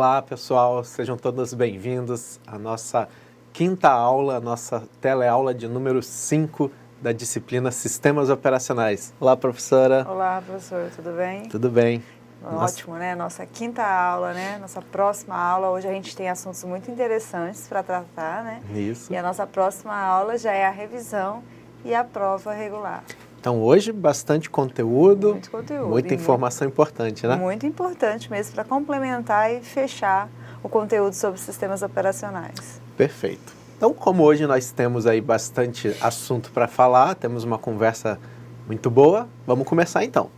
Olá pessoal, sejam todos bem-vindos à nossa quinta aula, a nossa teleaula de número 5 da disciplina Sistemas Operacionais. Olá professora. Olá professor, tudo bem? Tudo bem. Ótimo, né? Nossa quinta aula, né? Nossa próxima aula, hoje a gente tem assuntos muito interessantes para tratar, né? Isso. E a nossa próxima aula já é a revisão e a prova regular. Então hoje bastante conteúdo, Muito conteúdo. Muita informação importante, né? Muito importante mesmo para complementar e fechar o conteúdo sobre sistemas operacionais. Perfeito. Então, como hoje nós temos aí bastante assunto para falar, temos uma conversa muito boa, vamos começar então.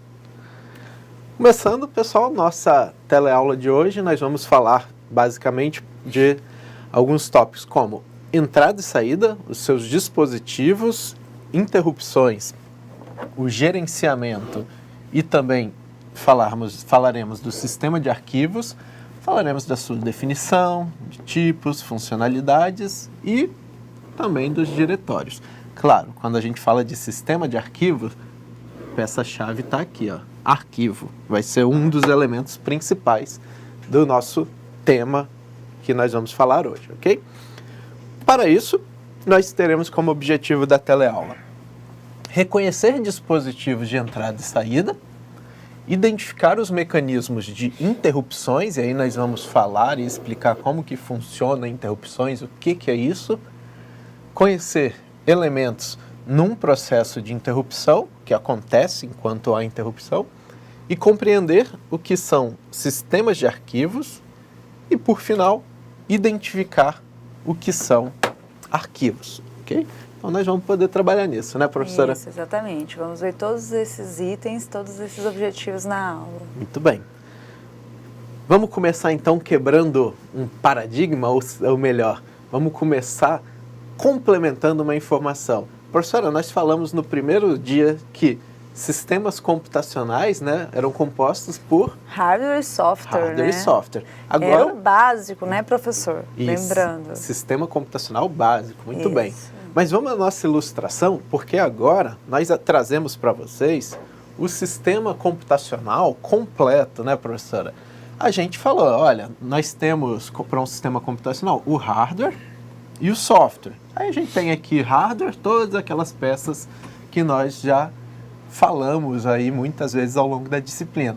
Começando, pessoal, nossa teleaula de hoje, nós vamos falar basicamente de alguns tópicos como entrada e saída, os seus dispositivos, interrupções, o gerenciamento e também falaremos do sistema de arquivos, falaremos da sua definição, de tipos, funcionalidades e também dos diretórios. Claro, quando a gente fala de sistema de arquivos, a peça-chave está aqui, ó, arquivo. Vai ser um dos elementos principais do nosso tema que nós vamos falar hoje, ok? Para isso, nós teremos como objetivo da teleaula reconhecer dispositivos de entrada e saída, identificar os mecanismos de interrupções, e aí nós vamos falar e explicar como que funciona interrupções, o que é isso, conhecer elementos num processo de interrupção, que acontece enquanto há interrupção, e compreender o que são sistemas de arquivos e, por final, identificar o que são arquivos, ok? Então, nós vamos poder trabalhar nisso, né, professora? Isso, exatamente. Vamos ver todos esses itens, todos esses objetivos na aula. Muito bem. Vamos começar, então, quebrando um paradigma, ou melhor, vamos começar complementando uma informação. Professora, nós falamos no primeiro dia que sistemas computacionais, né, eram compostos por hardware e software, hardware né? e software. Agora, era o básico, né, professor? Isso, lembrando. Sistema computacional básico, muito Isso. bem. Mas vamos à nossa ilustração, porque agora nós trazemos para vocês o sistema computacional completo, né, professora? A gente falou, olha, nós temos para um sistema computacional o hardware e o software. Aí a gente tem aqui hardware, todas aquelas peças que nós já falamos aí muitas vezes ao longo da disciplina.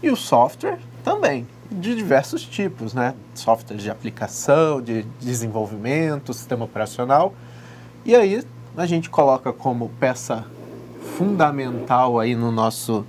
E o software também, de diversos tipos, né? Softwares de aplicação, de desenvolvimento, sistema operacional. E aí a gente coloca como peça fundamental aí no nosso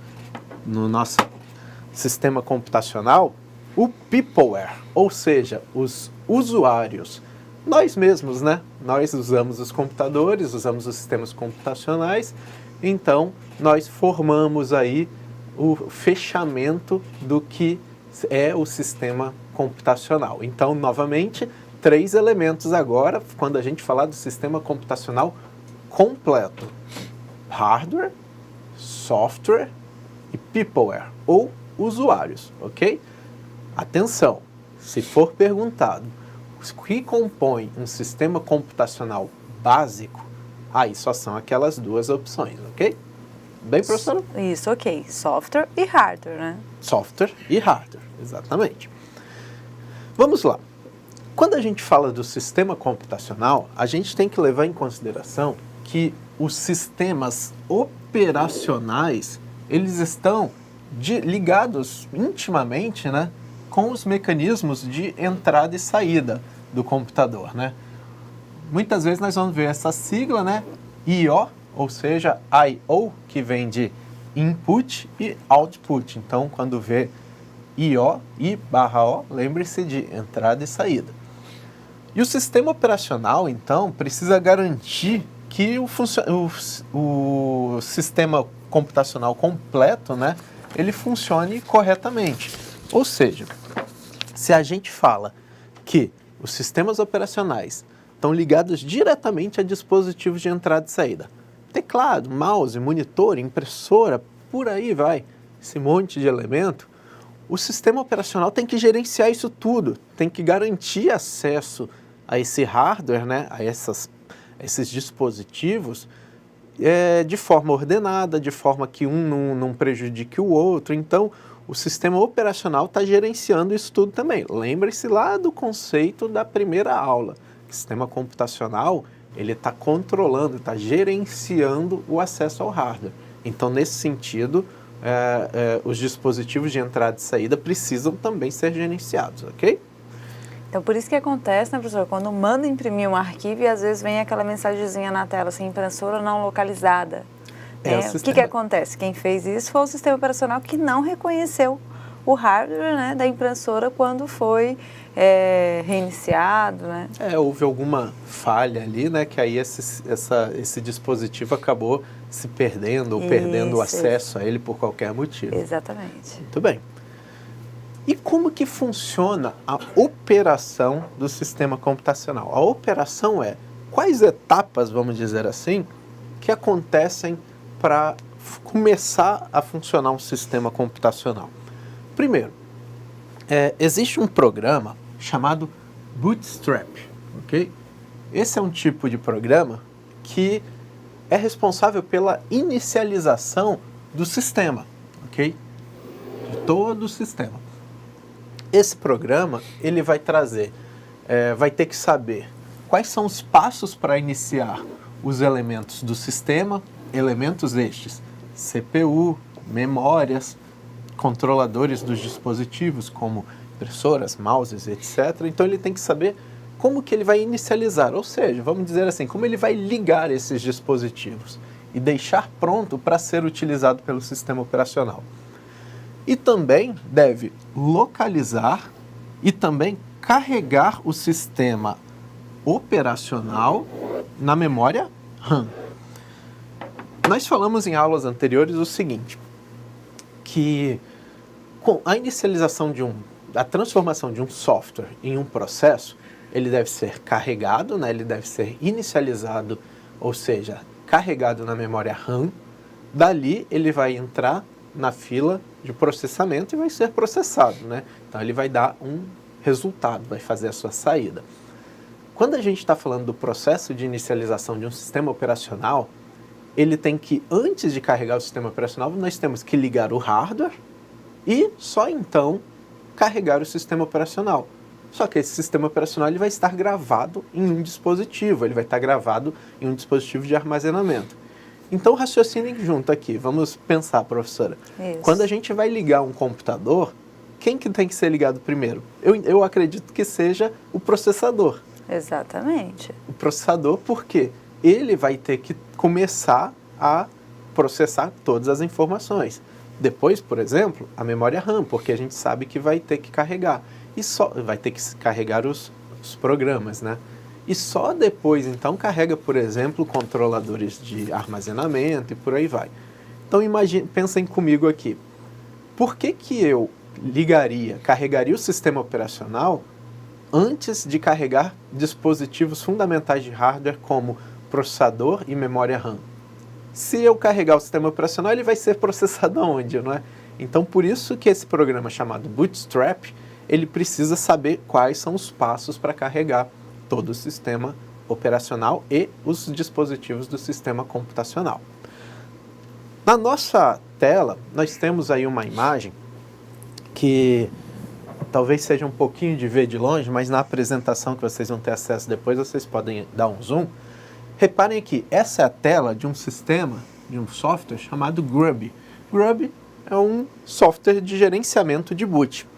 sistema computacional o peopleware, ou seja, os usuários. Nós mesmos, né? Nós usamos os computadores, usamos os sistemas computacionais, então nós formamos aí o fechamento do que é o sistema computacional. Então, novamente, 3 elementos agora, quando a gente falar do sistema computacional completo: hardware, software e peopleware, ou usuários, ok? Atenção, se for perguntado o que compõe um sistema computacional básico, aí só são aquelas 2 opções, ok? Bem, professora? Isso, ok. Software e hardware, né? Software e hardware, exatamente. Vamos lá. Quando a gente fala do sistema computacional, a gente tem que levar em consideração que os sistemas operacionais, eles estão ligados intimamente, né, com os mecanismos de entrada e saída do computador, né? Muitas vezes nós vamos ver essa sigla, né, I/O, ou seja, I/O, que vem de input e output. Então, quando vê I/O, I/O, lembre-se de entrada e saída. E o sistema operacional, então, precisa garantir que o sistema computacional completo, né, ele funcione corretamente. Ou seja, se a gente fala que os sistemas operacionais estão ligados diretamente a dispositivos de entrada e saída, teclado, mouse, monitor, impressora, por aí vai, esse monte de elemento, o sistema operacional tem que gerenciar isso tudo, tem que garantir acesso a esse hardware, né, a esses dispositivos, de forma ordenada, de forma que um não prejudique o outro. Então, o sistema operacional está gerenciando isso tudo também. Lembre-se lá do conceito da primeira aula. O sistema computacional, ele está controlando, está gerenciando o acesso ao hardware. Então, nesse sentido, os dispositivos de entrada e saída precisam também ser gerenciados, ok? Então, por isso que acontece, né, professor, quando manda imprimir um arquivo e às vezes vem aquela mensagenzinha na tela, assim, impressora não localizada. O que acontece? Quem fez isso foi o sistema operacional que não reconheceu o hardware, né, da impressora quando foi reiniciado, né? Houve alguma falha ali, né, que aí esse dispositivo acabou se perdendo ou perdendo o acesso a ele por qualquer motivo. Exatamente. Muito bem. E como que funciona a operação do sistema computacional? A operação é quais etapas, vamos dizer assim, que acontecem para começar a funcionar um sistema computacional. Primeiro, existe um programa chamado Bootstrap, ok? Esse é um tipo de programa que é responsável pela inicialização do sistema, ok? De todo o sistema. Esse programa, ele vai trazer, vai ter que saber quais são os passos para iniciar os elementos do sistema, elementos estes, CPU, memórias, controladores dos dispositivos, como impressoras, mouses, etc. Então, ele tem que saber como que ele vai inicializar, ou seja, vamos dizer assim, como ele vai ligar esses dispositivos e deixar pronto para ser utilizado pelo sistema operacional. E também deve localizar e também carregar o sistema operacional na memória RAM. Nós falamos em aulas anteriores o seguinte, que com a inicialização a transformação de um software em um processo, ele deve ser carregado, né? Ele deve ser inicializado, ou seja, carregado na memória RAM. Dali ele vai entrar na fila de processamento e vai ser processado, né? Então ele vai dar um resultado, vai fazer a sua saída. Quando a gente está falando do processo de inicialização de um sistema operacional, ele tem que, antes de carregar o sistema operacional, nós temos que ligar o hardware e só então carregar o sistema operacional. Só que esse sistema operacional ele vai estar gravado em um dispositivo, ele vai estar gravado em um dispositivo de armazenamento. Então, raciocinem junto aqui. Vamos pensar, professora. Isso. Quando a gente vai ligar um computador, quem que tem que ser ligado primeiro? Eu acredito que seja o processador. Exatamente. O processador, porque ele vai ter que começar a processar todas as informações. Depois, por exemplo, a memória RAM, porque a gente sabe que vai ter que carregar. E só vai ter que carregar os programas, né? E só depois, então, carrega, por exemplo, controladores de armazenamento e por aí vai. Então, pensem comigo aqui. Por que eu carregaria o sistema operacional antes de carregar dispositivos fundamentais de hardware como processador e memória RAM? Se eu carregar o sistema operacional, ele vai ser processado aonde, não é? Então, por isso que esse programa chamado Bootstrap, ele precisa saber quais são os passos para carregar todo o sistema operacional e os dispositivos do sistema computacional. Na nossa tela, nós temos aí uma imagem que talvez seja um pouquinho de ver de longe, mas na apresentação que vocês vão ter acesso depois, vocês podem dar um zoom. Reparem aqui, essa é a tela de um sistema, de um software chamado Grub. Grub é um software de gerenciamento de boot.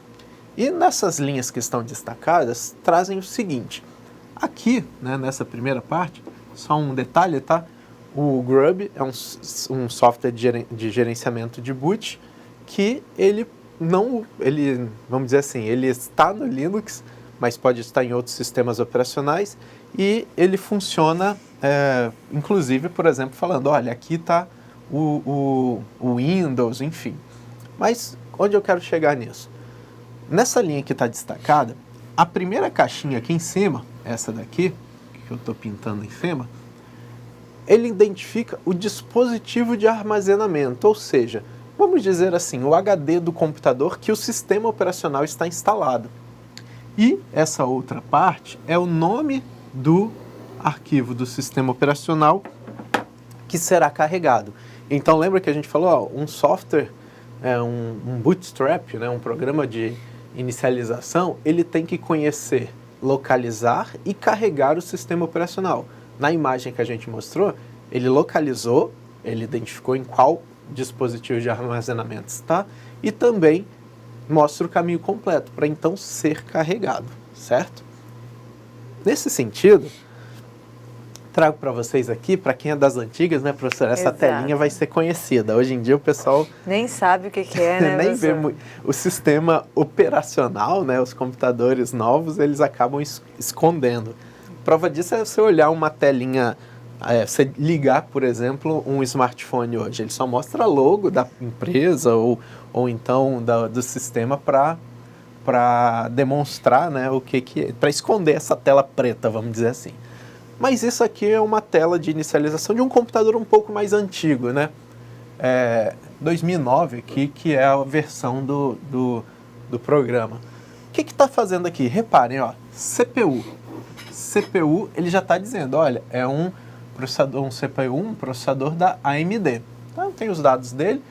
E nessas linhas que estão destacadas, trazem o seguinte. Aqui, né, nessa primeira parte, só um detalhe, tá? O Grub é um software de gerenciamento de boot que vamos dizer assim, ele está no Linux, mas pode estar em outros sistemas operacionais e ele funciona, inclusive, por exemplo, falando, olha, aqui está o Windows, enfim. Mas onde eu quero chegar nisso? Nessa linha que está destacada, a primeira caixinha aqui em cima, essa daqui, que eu estou pintando em cima, ele identifica o dispositivo de armazenamento, ou seja, vamos dizer assim, o HD do computador que o sistema operacional está instalado. E essa outra parte é o nome do arquivo do sistema operacional que será carregado. Então lembra que a gente falou, um software um bootstrap, né, um programa de inicialização, ele tem que conhecer, localizar e carregar o sistema operacional. Na imagem que a gente mostrou, ele localizou, ele identificou em qual dispositivo de armazenamento está e também mostra o caminho completo para então ser carregado, certo? Nesse sentido, trago para vocês aqui, para quem é das antigas, né, professora, essa telinha vai ser conhecida. Hoje em dia o pessoal nem sabe o que é, né, nem vê muito. O sistema operacional, né, os computadores novos, eles acabam escondendo. Prova disso é você olhar uma telinha, você ligar, por exemplo, um smartphone hoje. Ele só mostra logo da empresa ou então do sistema para demonstrar, né, o que é, para esconder essa tela preta, vamos dizer assim. Mas isso aqui é uma tela de inicialização de um computador um pouco mais antigo, né? 2009 aqui, que é a versão do programa. O que está fazendo aqui? Reparem, ó, CPU. CPU, ele já está dizendo, olha, é um processador, um CPU, um processador da AMD. Então, tem os dados dele.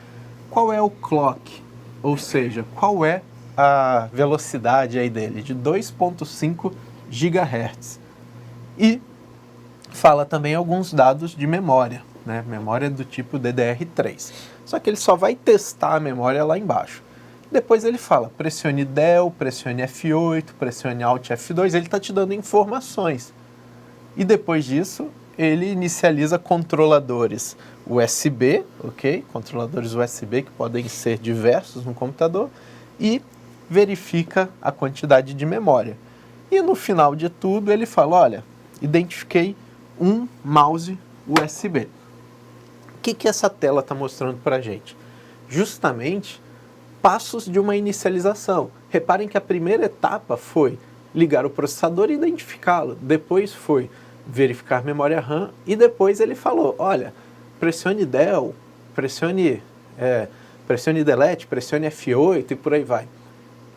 Qual é o clock? Ou seja, qual é a velocidade aí dele? De 2.5 GHz. E fala também alguns dados de memória, né? Memória do tipo DDR3. Só que ele só vai testar a memória lá embaixo. Depois ele fala, pressione Del, pressione F8, pressione Alt F2, ele está te dando informações. E depois disso, ele inicializa controladores USB, ok? Controladores USB que podem ser diversos no computador e verifica a quantidade de memória. E no final de tudo ele fala, olha, identifiquei um mouse USB. O que essa tela está mostrando para a gente? Justamente passos de uma inicialização. Reparem que a primeira etapa foi ligar o processador e identificá-lo. Depois foi verificar memória RAM e depois ele falou, olha, pressione Del, pressione Delete, pressione F8 e por aí vai.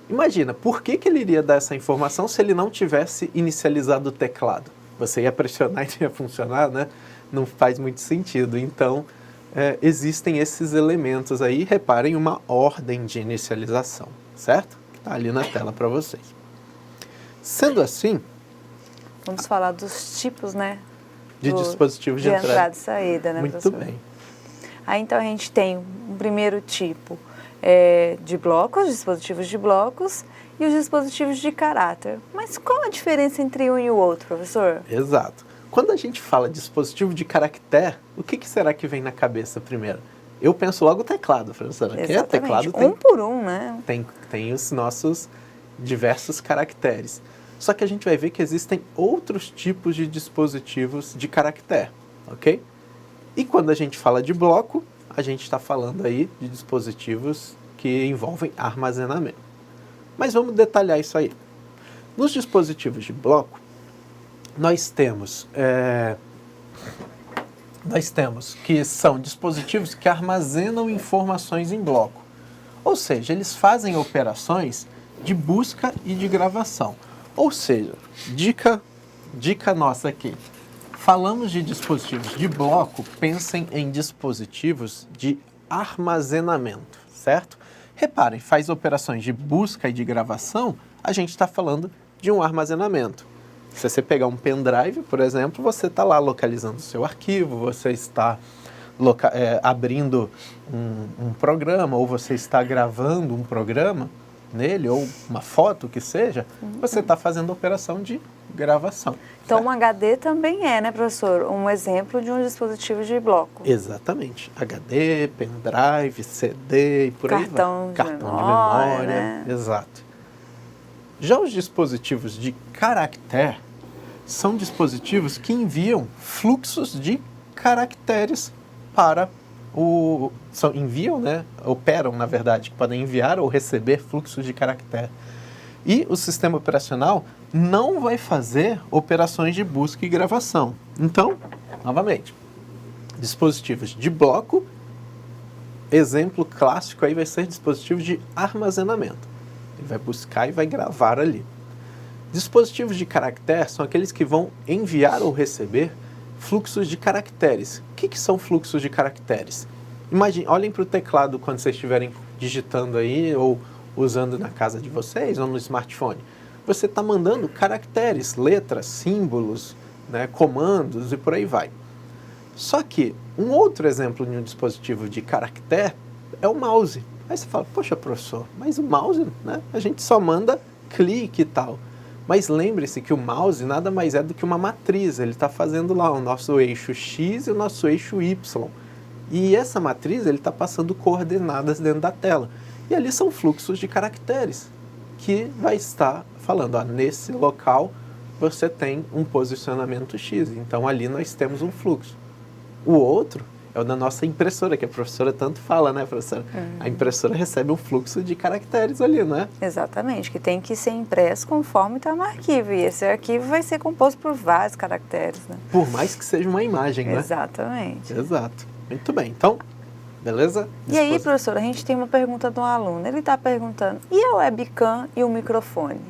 Imagina, por que ele iria dar essa informação se ele não tivesse inicializado o teclado? Você ia pressionar e ia funcionar, né? Não faz muito sentido. Então, existem esses elementos aí. Reparem uma ordem de inicialização, certo? Está ali na tela para vocês. Sendo assim... Vamos falar dos tipos, né? De dispositivos de entrada e saída, né, Muito professor? bem. Aí, então, a gente tem um primeiro tipo de blocos, dispositivos de blocos, e os dispositivos de caráter. Mas qual a diferença entre um e o outro, professor? Exato. Quando a gente fala dispositivo de caractere, o que será que vem na cabeça primeiro? Eu penso logo teclado, professora. Exatamente. Que é teclado um por um, né? Tem os nossos diversos caracteres. Só que a gente vai ver que existem outros tipos de dispositivos de caractere, ok? E quando a gente fala de bloco, a gente está falando aí de dispositivos que envolvem armazenamento. Mas vamos detalhar isso aí. Nos dispositivos de bloco, nós temos que são dispositivos que armazenam informações em bloco. Ou seja, eles fazem operações de busca e de gravação. Ou seja, dica nossa aqui. Falamos de dispositivos de bloco, pensem em dispositivos de armazenamento, certo? Reparem, faz operações de busca e de gravação, a gente está falando de um armazenamento. Se você pegar um pendrive, por exemplo, você está lá localizando o seu arquivo, você está abrindo um programa, ou você está gravando um programa nele, ou uma foto, que seja, você está fazendo operação de gravação. Então, certo? um HD também né, professor? Um exemplo de um dispositivo de bloco. Exatamente. HD, pendrive, CD e por aí vai. Cartão de memória. Né? Exato. Já os dispositivos de caractere são dispositivos que enviam fluxos de caracteres para enviam, né? Operam, na verdade, que podem enviar ou receber fluxos de caractere. E o sistema operacional não vai fazer operações de busca e gravação. Então, novamente, dispositivos de bloco, exemplo clássico aí vai ser dispositivos de armazenamento. Ele vai buscar e vai gravar ali. Dispositivos de caractere são aqueles que vão enviar ou receber fluxos de caracteres. O que são fluxos de caracteres? Imagine, olhem para o teclado quando vocês estiverem digitando aí ou usando na casa de vocês ou no smartphone. Você está mandando caracteres, letras, símbolos, né, comandos e por aí vai. Só que um outro exemplo de um dispositivo de caractere é o mouse. Aí você fala, poxa, professor, mas o mouse, né, a gente só manda clique e tal. Mas lembre-se que o mouse nada mais é do que uma matriz. Ele está fazendo lá o nosso eixo X e o nosso eixo Y. E essa matriz ele está passando coordenadas dentro da tela. E ali são fluxos de caracteres que vai estar falando, ó, nesse local você tem um posicionamento X. Então ali nós temos um fluxo. O outro é o da nossa impressora, que a professora tanto fala, né, professora? A impressora recebe um fluxo de caracteres ali, não é? Exatamente, que tem que ser impresso conforme está no arquivo. E esse arquivo vai ser composto por vários caracteres, né? Por mais que seja uma imagem, né? Exatamente. Exato. Muito bem. Então, beleza? E aí, professora, a gente tem uma pergunta de um aluno. Ele está perguntando, e a webcam e o microfone?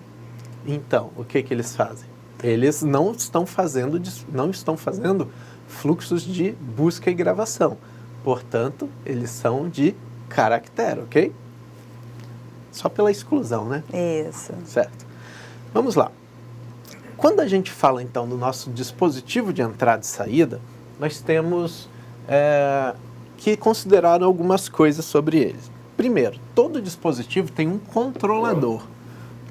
Então, o que eles fazem? Eles não estão fazendo fluxos de busca e gravação. Portanto, eles são de caractere, ok? Só pela exclusão, né? Isso. Certo. Vamos lá. Quando a gente fala, então, do nosso dispositivo de entrada e saída, nós temos que considerar algumas coisas sobre eles. Primeiro, todo dispositivo tem um controlador.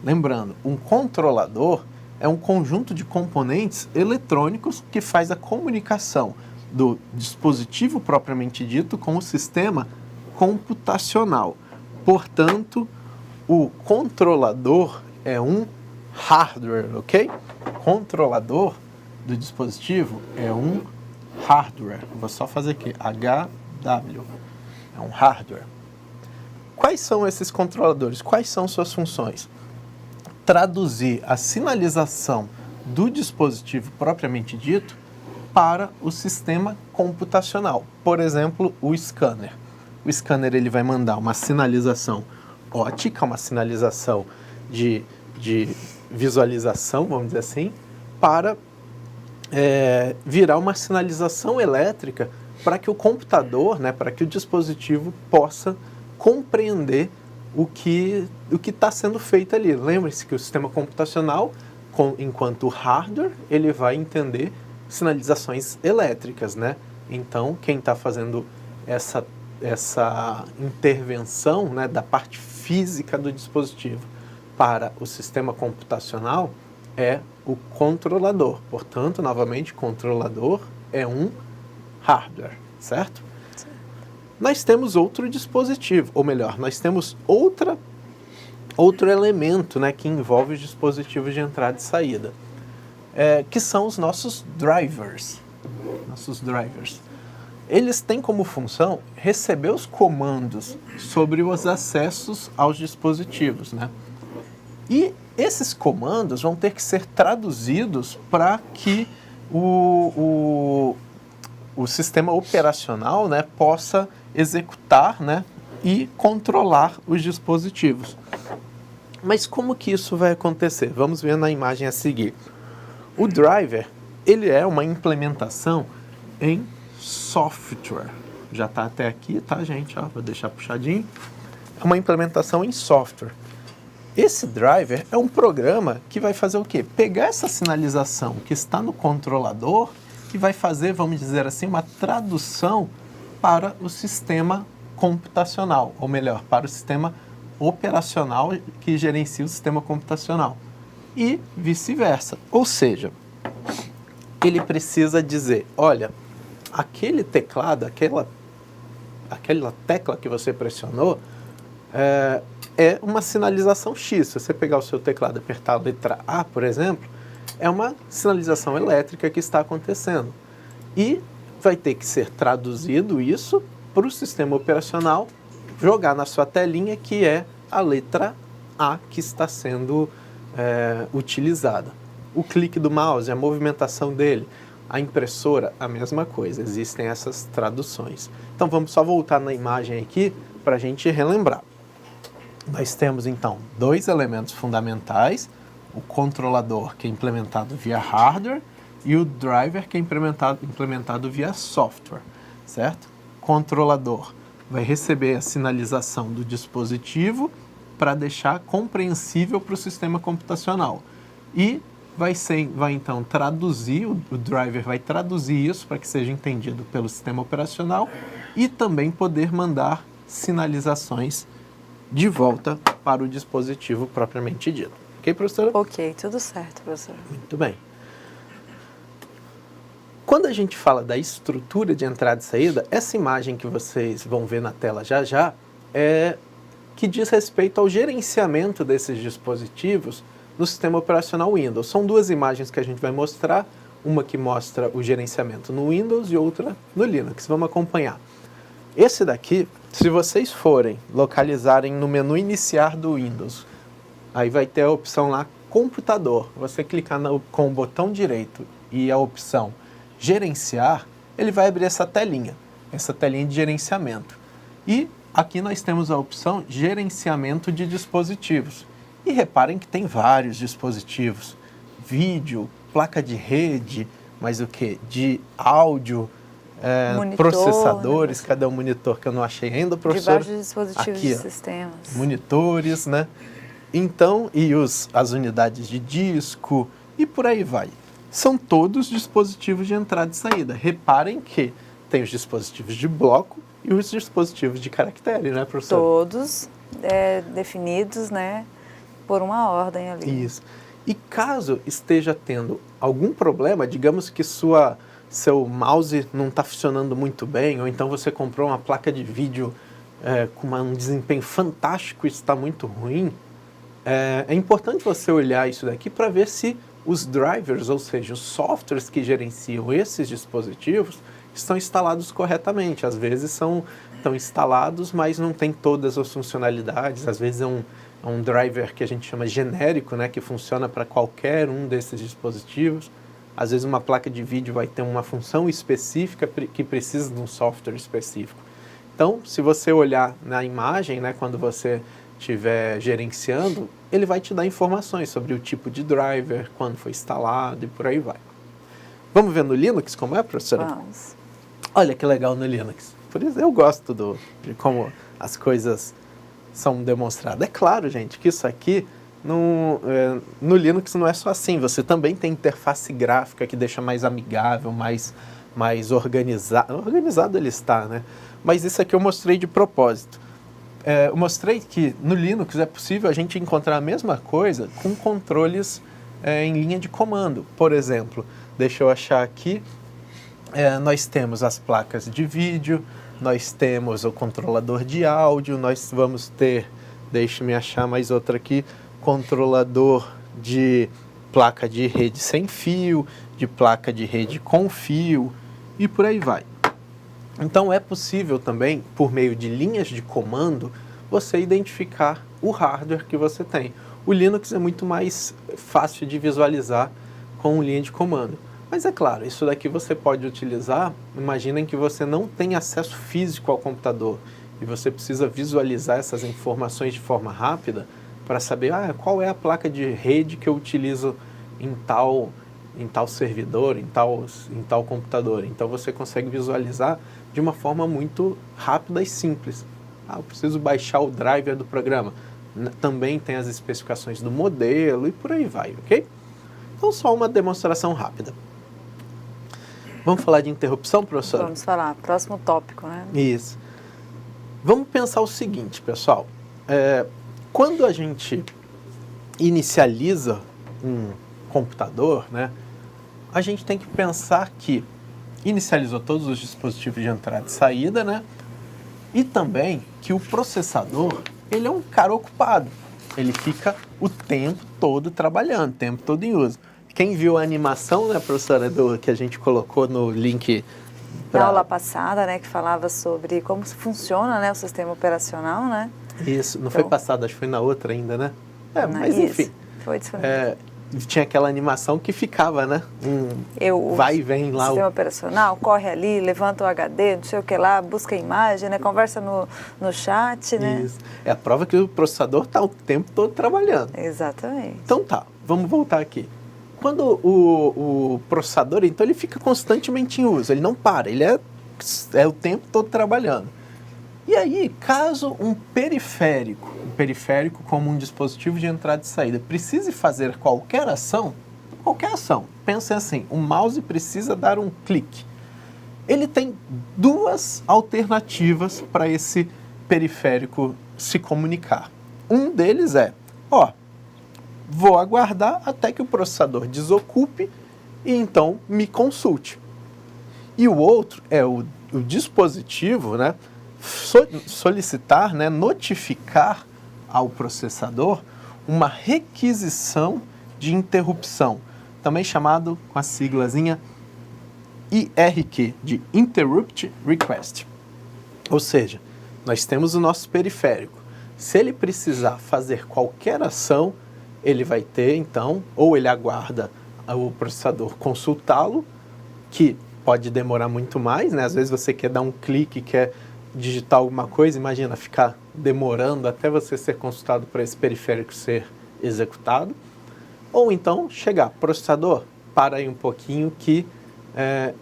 Lembrando, um controlador é um conjunto de componentes eletrônicos que faz a comunicação do dispositivo propriamente dito com o sistema computacional. Portanto, o controlador é um hardware, ok? Controlador do dispositivo é um hardware. Vou só fazer aqui, HW, é um hardware. Quais são esses controladores? Quais são suas funções? Traduzir a sinalização do dispositivo propriamente dito para o sistema computacional. Por exemplo, o scanner. O scanner ele vai mandar uma sinalização ótica, uma sinalização de visualização, vamos dizer assim, para virar uma sinalização elétrica para que o computador, né, para que o dispositivo possa compreender o que está sendo feito ali. Lembre-se que o sistema computacional, enquanto hardware, ele vai entender sinalizações elétricas, né? Então, quem está fazendo essa intervenção, né, da parte física do dispositivo para o sistema computacional é o controlador. Portanto, novamente, controlador é um hardware, certo? Nós temos outro dispositivo, ou melhor, nós temos outro elemento, né, que envolve os dispositivos de entrada e saída, que são os nossos drivers. Eles têm como função receber os comandos sobre os acessos aos dispositivos, né? E esses comandos vão ter que ser traduzidos para que o sistema operacional, né, possa executar, né, e controlar os dispositivos. Mas como que isso vai acontecer? Vamos ver na imagem a seguir. O driver, ele é uma implementação em software. Já está até aqui, tá, gente? Ó, vou deixar puxadinho. É uma implementação em software. Esse driver é um programa que vai fazer o quê? Pegar essa sinalização que está no controlador e vai fazer, vamos dizer assim, uma tradução para o sistema computacional, ou melhor, para o sistema operacional que gerencia o sistema computacional. E vice-versa. Ou seja, ele precisa dizer, olha, aquele teclado, aquela tecla que você pressionou, é uma sinalização X. Se você pegar o seu teclado e apertar a letra A, por exemplo, é uma sinalização elétrica que está acontecendo. E vai ter que ser traduzido isso para o sistema operacional, jogar na sua telinha, que é a letra A que está sendo utilizada. O clique do mouse, a movimentação dele, a impressora, a mesma coisa. Existem essas traduções. Então vamos só voltar na imagem aqui para a gente relembrar. Nós temos então dois elementos fundamentais, o controlador, que é implementado via hardware, e o driver, que é implementado via software, certo? Controlador vai receber a sinalização do dispositivo para deixar compreensível para o sistema computacional. E vai então traduzir, o driver vai traduzir isso para que seja entendido pelo sistema operacional e também poder mandar sinalizações de volta para o dispositivo propriamente dito. Ok, professora? Ok, tudo certo, professor. Muito bem. Quando a gente fala da estrutura de entrada e saída, essa imagem que vocês vão ver na tela já já é que diz respeito ao gerenciamento desses dispositivos no sistema operacional Windows. São duas imagens que a gente vai mostrar, uma que mostra o gerenciamento no Windows e outra no Linux. Vamos acompanhar. Esse daqui, se vocês forem localizarem no menu iniciar do Windows, aí vai ter a opção lá computador. Você clicar com o botão direito e a opção gerenciar, ele vai abrir essa telinha de gerenciamento. E aqui nós temos a opção gerenciamento de dispositivos. E reparem que tem vários dispositivos, vídeo, placa de rede, mas o que? De áudio, monitor, processadores, né? Cadê o monitor que eu não achei ainda, professor? Diversos dispositivos aqui, de sistemas. Monitores, né? Então, e as unidades de disco e por aí vai. São todos dispositivos de entrada e saída. Reparem que tem os dispositivos de bloco e os dispositivos de caractere, né, professor? Todos definidos, né, por uma ordem ali. Isso. E caso esteja tendo algum problema, digamos que seu mouse não está funcionando muito bem, ou então você comprou uma placa de vídeo com um desempenho fantástico e está muito ruim, é importante você olhar isso daqui para ver se os drivers, ou seja, os softwares que gerenciam esses dispositivos, estão instalados corretamente. Às vezes estão instalados, mas não tem todas as funcionalidades. Às vezes é um driver que a gente chama genérico, né, que funciona para qualquer um desses dispositivos. Às vezes uma placa de vídeo vai ter uma função específica que precisa de um software específico. Então, se você olhar na imagem, né, quando você estiver gerenciando, ele vai te dar informações sobre o tipo de driver, quando foi instalado e por aí vai. Vamos ver no Linux como é, professora? Vamos. Olha que legal no Linux. Por isso eu gosto de como as coisas são demonstradas. É claro, gente, que isso aqui no Linux não é só assim. Você também tem interface gráfica que deixa mais amigável, mais organizado. Organizado ele está, né? Mas isso aqui eu mostrei de propósito. Eu mostrei que no Linux é possível a gente encontrar a mesma coisa com controles em linha de comando. Por exemplo, deixa eu achar aqui, nós temos as placas de vídeo, nós temos o controlador de áudio, nós vamos ter, deixa-me achar mais outra aqui, controlador de placa de rede sem fio, de placa de rede com fio e por aí vai. Então é possível também, por meio de linhas de comando, você identificar o hardware que você tem. O Linux é muito mais fácil de visualizar com linha de comando. Mas é claro, isso daqui você pode utilizar, imaginem que você não tem acesso físico ao computador e você precisa visualizar essas informações de forma rápida para saber qual é a placa de rede que eu utilizo em tal servidor, em tal computador. Então você consegue visualizar de uma forma muito rápida e simples. Eu preciso baixar o driver do programa. Também tem as especificações do modelo e por aí vai, ok? Então só uma demonstração rápida. Vamos falar de interrupção, professora? Vamos falar, próximo tópico, né? Isso. Vamos pensar o seguinte, pessoal. Quando a gente inicializa um computador, né, a gente tem que pensar que inicializou todos os dispositivos de entrada e saída, né, e também que o processador, ele é um cara ocupado. Ele fica o tempo todo trabalhando, o tempo todo em uso. Quem viu a animação, né, professora, que a gente colocou no link... Na aula passada, né, que falava sobre como funciona, né, o sistema operacional, né? Isso, não foi passada, acho que foi na outra ainda, né? Mas enfim. Foi disponível. Tinha aquela animação que ficava, né? Vai e vem lá. O sistema operacional, corre ali, levanta o HD, não sei o que lá, busca a imagem, né? Conversa no chat, né? Isso. É a prova que o processador está o tempo todo trabalhando. Exatamente. Então tá, vamos voltar aqui. Quando o processador, então, ele fica constantemente em uso, ele não para, ele é o tempo todo trabalhando. E aí, caso um periférico como um dispositivo de entrada e saída, precise fazer qualquer ação, pensem assim, o mouse precisa dar um clique. Ele tem duas alternativas para esse periférico se comunicar. Um deles é, vou aguardar até que o processador desocupe e então me consulte. E o outro é o dispositivo, né, solicitar, né, notificar ao processador uma requisição de interrupção, também chamado com a siglazinha IRQ, de Interrupt Request. Ou seja, nós temos o nosso periférico. Se ele precisar fazer qualquer ação, ele vai ter, então, ou ele aguarda o processador consultá-lo, que pode demorar muito mais, né? Às vezes você quer dar um clique, quer digitar alguma coisa, imagina ficar demorando até você ser consultado para esse periférico ser executado. Ou então chegar, processador, para aí um pouquinho que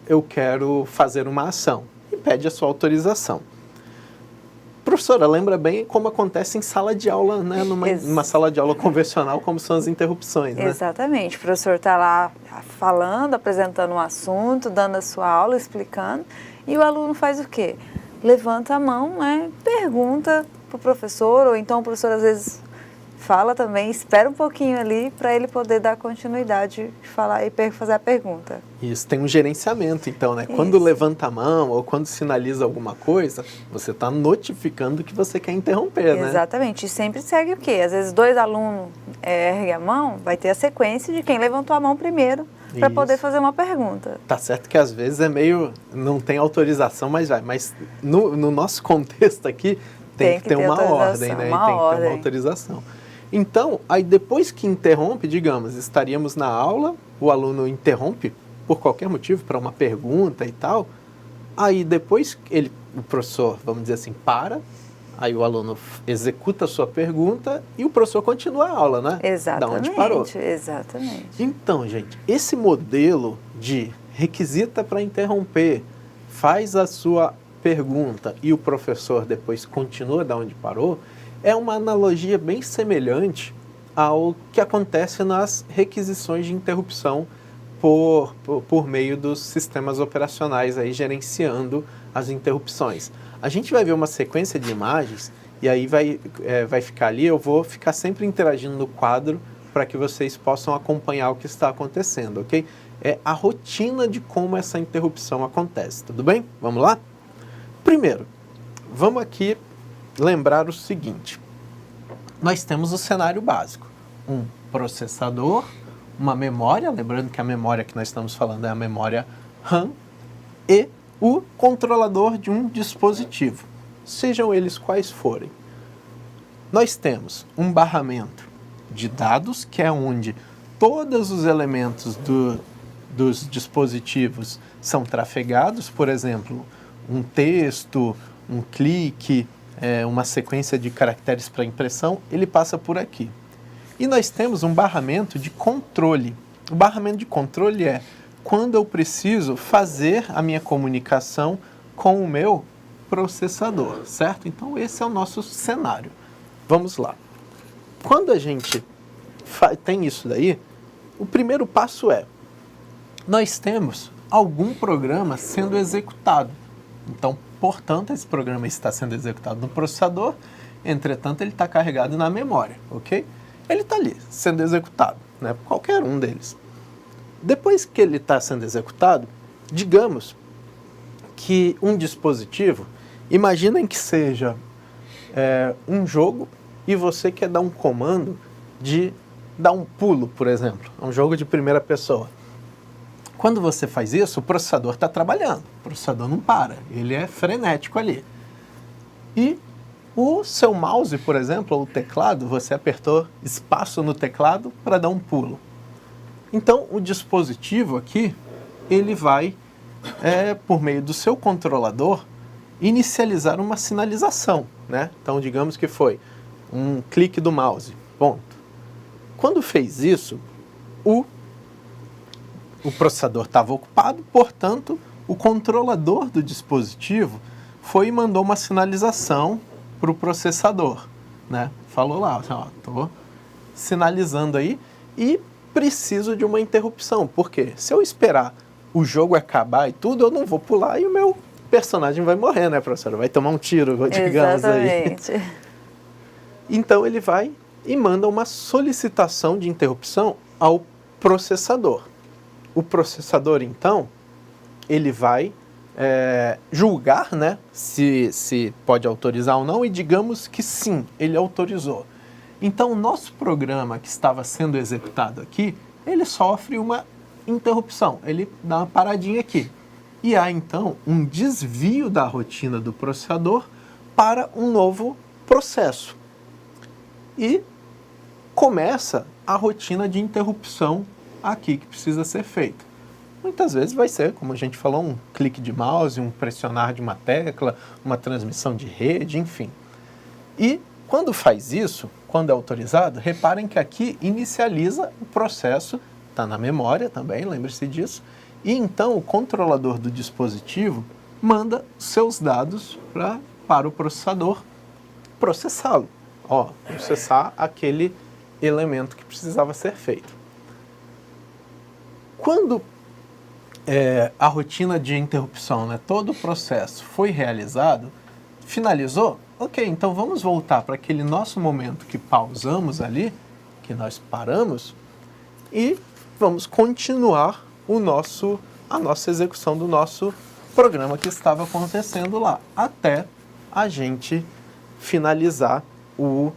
eu quero fazer uma ação, e pede a sua autorização. Professora, lembra bem como acontece em sala de aula, né? Numa sala de aula convencional, como são as interrupções, né? Exatamente. O professor está lá falando, apresentando um assunto, dando a sua aula, explicando, e o aluno faz o quê? Levanta a mão, né? Pergunta para o professor, ou então o professor às vezes fala também, espera um pouquinho ali para ele poder dar continuidade, falar e fazer a pergunta. Isso, tem um gerenciamento então, né? Isso. Quando levanta a mão ou quando sinaliza alguma coisa, você está notificando que você quer interromper, né? Exatamente, e sempre segue o quê? Às vezes dois alunos erguem a mão, vai ter a sequência de quem levantou a mão primeiro para poder fazer uma pergunta. Tá certo que às vezes é meio, não tem autorização, mas vai. Mas no nosso contexto aqui, tem que ter uma ordem, né? Tem que ter uma autorização. Então, aí depois que interrompe, digamos, estaríamos na aula, o aluno interrompe por qualquer motivo, para uma pergunta e tal, aí depois o professor, vamos dizer assim, aí o aluno executa a sua pergunta e o professor continua a aula, né? Exatamente, da onde parou. Exatamente. Então, gente, esse modelo de requisita para interromper, faz a sua pergunta e o professor depois continua da onde parou, é uma analogia bem semelhante ao que acontece nas requisições de interrupção por meio dos sistemas operacionais aí gerenciando as interrupções. A gente vai ver uma sequência de imagens e aí vai ficar ali, eu vou ficar sempre interagindo no quadro para que vocês possam acompanhar o que está acontecendo, ok? É a rotina de como essa interrupção acontece, tudo bem? Vamos lá? Primeiro, vamos aqui lembrar o seguinte, nós temos o cenário básico, um processador, uma memória, lembrando que a memória que nós estamos falando é a memória RAM, e o controlador de um dispositivo, sejam eles quais forem. Nós temos um barramento de dados, que é onde todos os elementos dos dispositivos são trafegados, por exemplo, um texto, um clique, uma sequência de caracteres para impressão, ele passa por aqui. E nós temos um barramento de controle. O barramento de controle é quando eu preciso fazer a minha comunicação com o meu processador, certo? Então esse é o nosso cenário. Vamos lá. Quando a gente tem isso daí, o primeiro passo é, nós temos algum programa sendo executado. Então, portanto, esse programa está sendo executado no processador, entretanto, ele está carregado na memória, ok? Ele está ali, sendo executado, né? Qualquer um deles. Depois que ele está sendo executado, digamos que um dispositivo, imaginem que seja um jogo e você quer dar um comando de dar um pulo, por exemplo, um jogo de primeira pessoa. Quando você faz isso, o processador está trabalhando, o processador não para, ele é frenético ali. E o seu mouse, por exemplo, ou o teclado, você apertou espaço no teclado para dar um pulo. Então, o dispositivo aqui, ele vai, por meio do seu controlador, inicializar uma sinalização, né? Então, digamos que foi um clique do mouse, ponto. Quando fez isso, o processador estava ocupado, portanto, o controlador do dispositivo foi e mandou uma sinalização para o processador, né? Falou lá, assim, ó, tô sinalizando aí e preciso de uma interrupção. Por quê? Se eu esperar o jogo acabar e tudo, eu não vou pular e o meu personagem vai morrer, né, professora? Vai tomar um tiro, digamos aí. Exatamente. Então ele vai e manda uma solicitação de interrupção ao processador. O processador, então, ele vai julgar, né, se pode autorizar ou não, e digamos que sim, ele autorizou. Então, o nosso programa que estava sendo executado aqui, ele sofre uma interrupção, ele dá uma paradinha aqui. E há, então, um desvio da rotina do processador para um novo processo. E começa a rotina de interrupção aqui que precisa ser feita. Muitas vezes vai ser, como a gente falou, um clique de mouse, um pressionar de uma tecla, uma transmissão de rede, enfim. E quando faz isso, quando é autorizado, reparem que aqui inicializa o processo, está na memória também, lembre-se disso, e então o controlador do dispositivo manda seus dados para o processador processá-lo. Processar aquele elemento que precisava ser feito. Quando a rotina de interrupção, né, todo o processo foi realizado, finalizou, ok, então vamos voltar para aquele nosso momento que pausamos ali, que nós paramos, e vamos continuar a nossa execução do nosso programa que estava acontecendo lá, até a gente finalizar o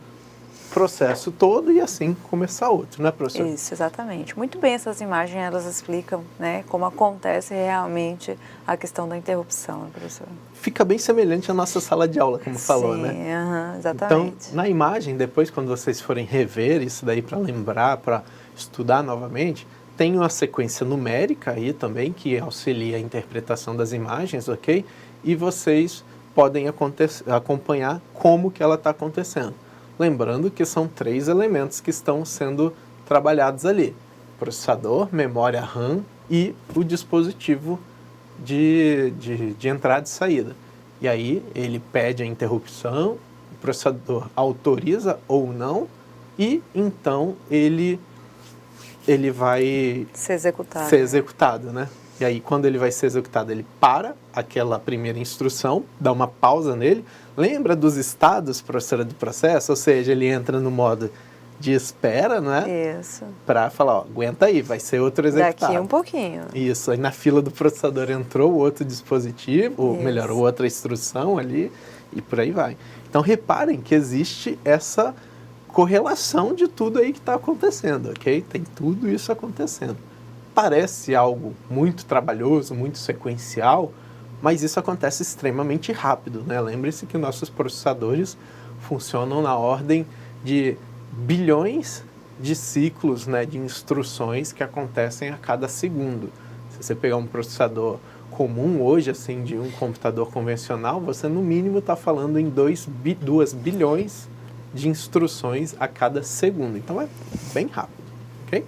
processo todo e assim começar outro, né, professor? Isso, exatamente. Muito bem, essas imagens, elas explicam, né, como acontece realmente a questão da interrupção, né, professor? Fica bem semelhante à nossa sala de aula, como falou, né? Exatamente. Então, na imagem, depois, quando vocês forem rever isso daí para lembrar, para estudar novamente, tem uma sequência numérica aí também, que auxilia a interpretação das imagens, ok? E vocês podem acompanhar como que ela está acontecendo. Lembrando que são 3 elementos que estão sendo trabalhados ali. Processador, memória RAM e o dispositivo de entrada e saída. E aí ele pede a interrupção, o processador autoriza ou não, e então ele vai ser executado, né? E aí, quando ele vai ser executado, ele para aquela primeira instrução, dá uma pausa nele. Lembra dos estados, professora, do processo? Ou seja, ele entra no modo de espera, né? Isso. Para falar, aguenta aí, vai ser outro executado. Daqui um pouquinho. Isso. Aí na fila do processador entrou o outro dispositivo, ou melhor, outra instrução ali, e por aí vai. Então, reparem que existe essa correlação de tudo aí que está acontecendo, ok? Tem tudo isso acontecendo. Parece algo muito trabalhoso, muito sequencial, mas isso acontece extremamente rápido, né? Lembre-se que nossos processadores funcionam na ordem de bilhões de ciclos, né, de instruções que acontecem a cada segundo. Se você pegar um processador comum hoje, assim, de um computador convencional, você no mínimo está falando em 2 bilhões de instruções a cada segundo. Então é bem rápido, ok?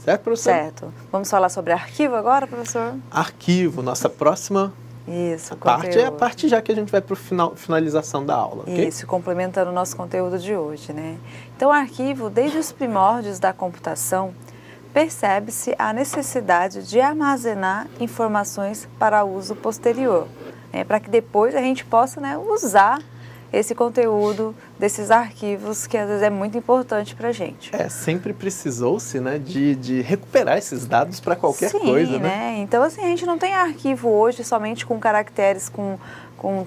Certo, professor? Certo. Vamos falar sobre arquivo agora, professor? Arquivo, nossa próxima parte é a parte já que a gente vai para a finalização da aula, ok? Isso, complementando o nosso conteúdo de hoje, né? Então, o arquivo, desde os primórdios da computação, percebe-se a necessidade de armazenar informações para uso posterior, né? Para que depois a gente possa, né, usar esse conteúdo desses arquivos que às vezes é muito importante para a gente. Sempre precisou-se, né, de recuperar esses dados para qualquer coisa, né? Então, assim, a gente não tem arquivo hoje somente com caracteres, com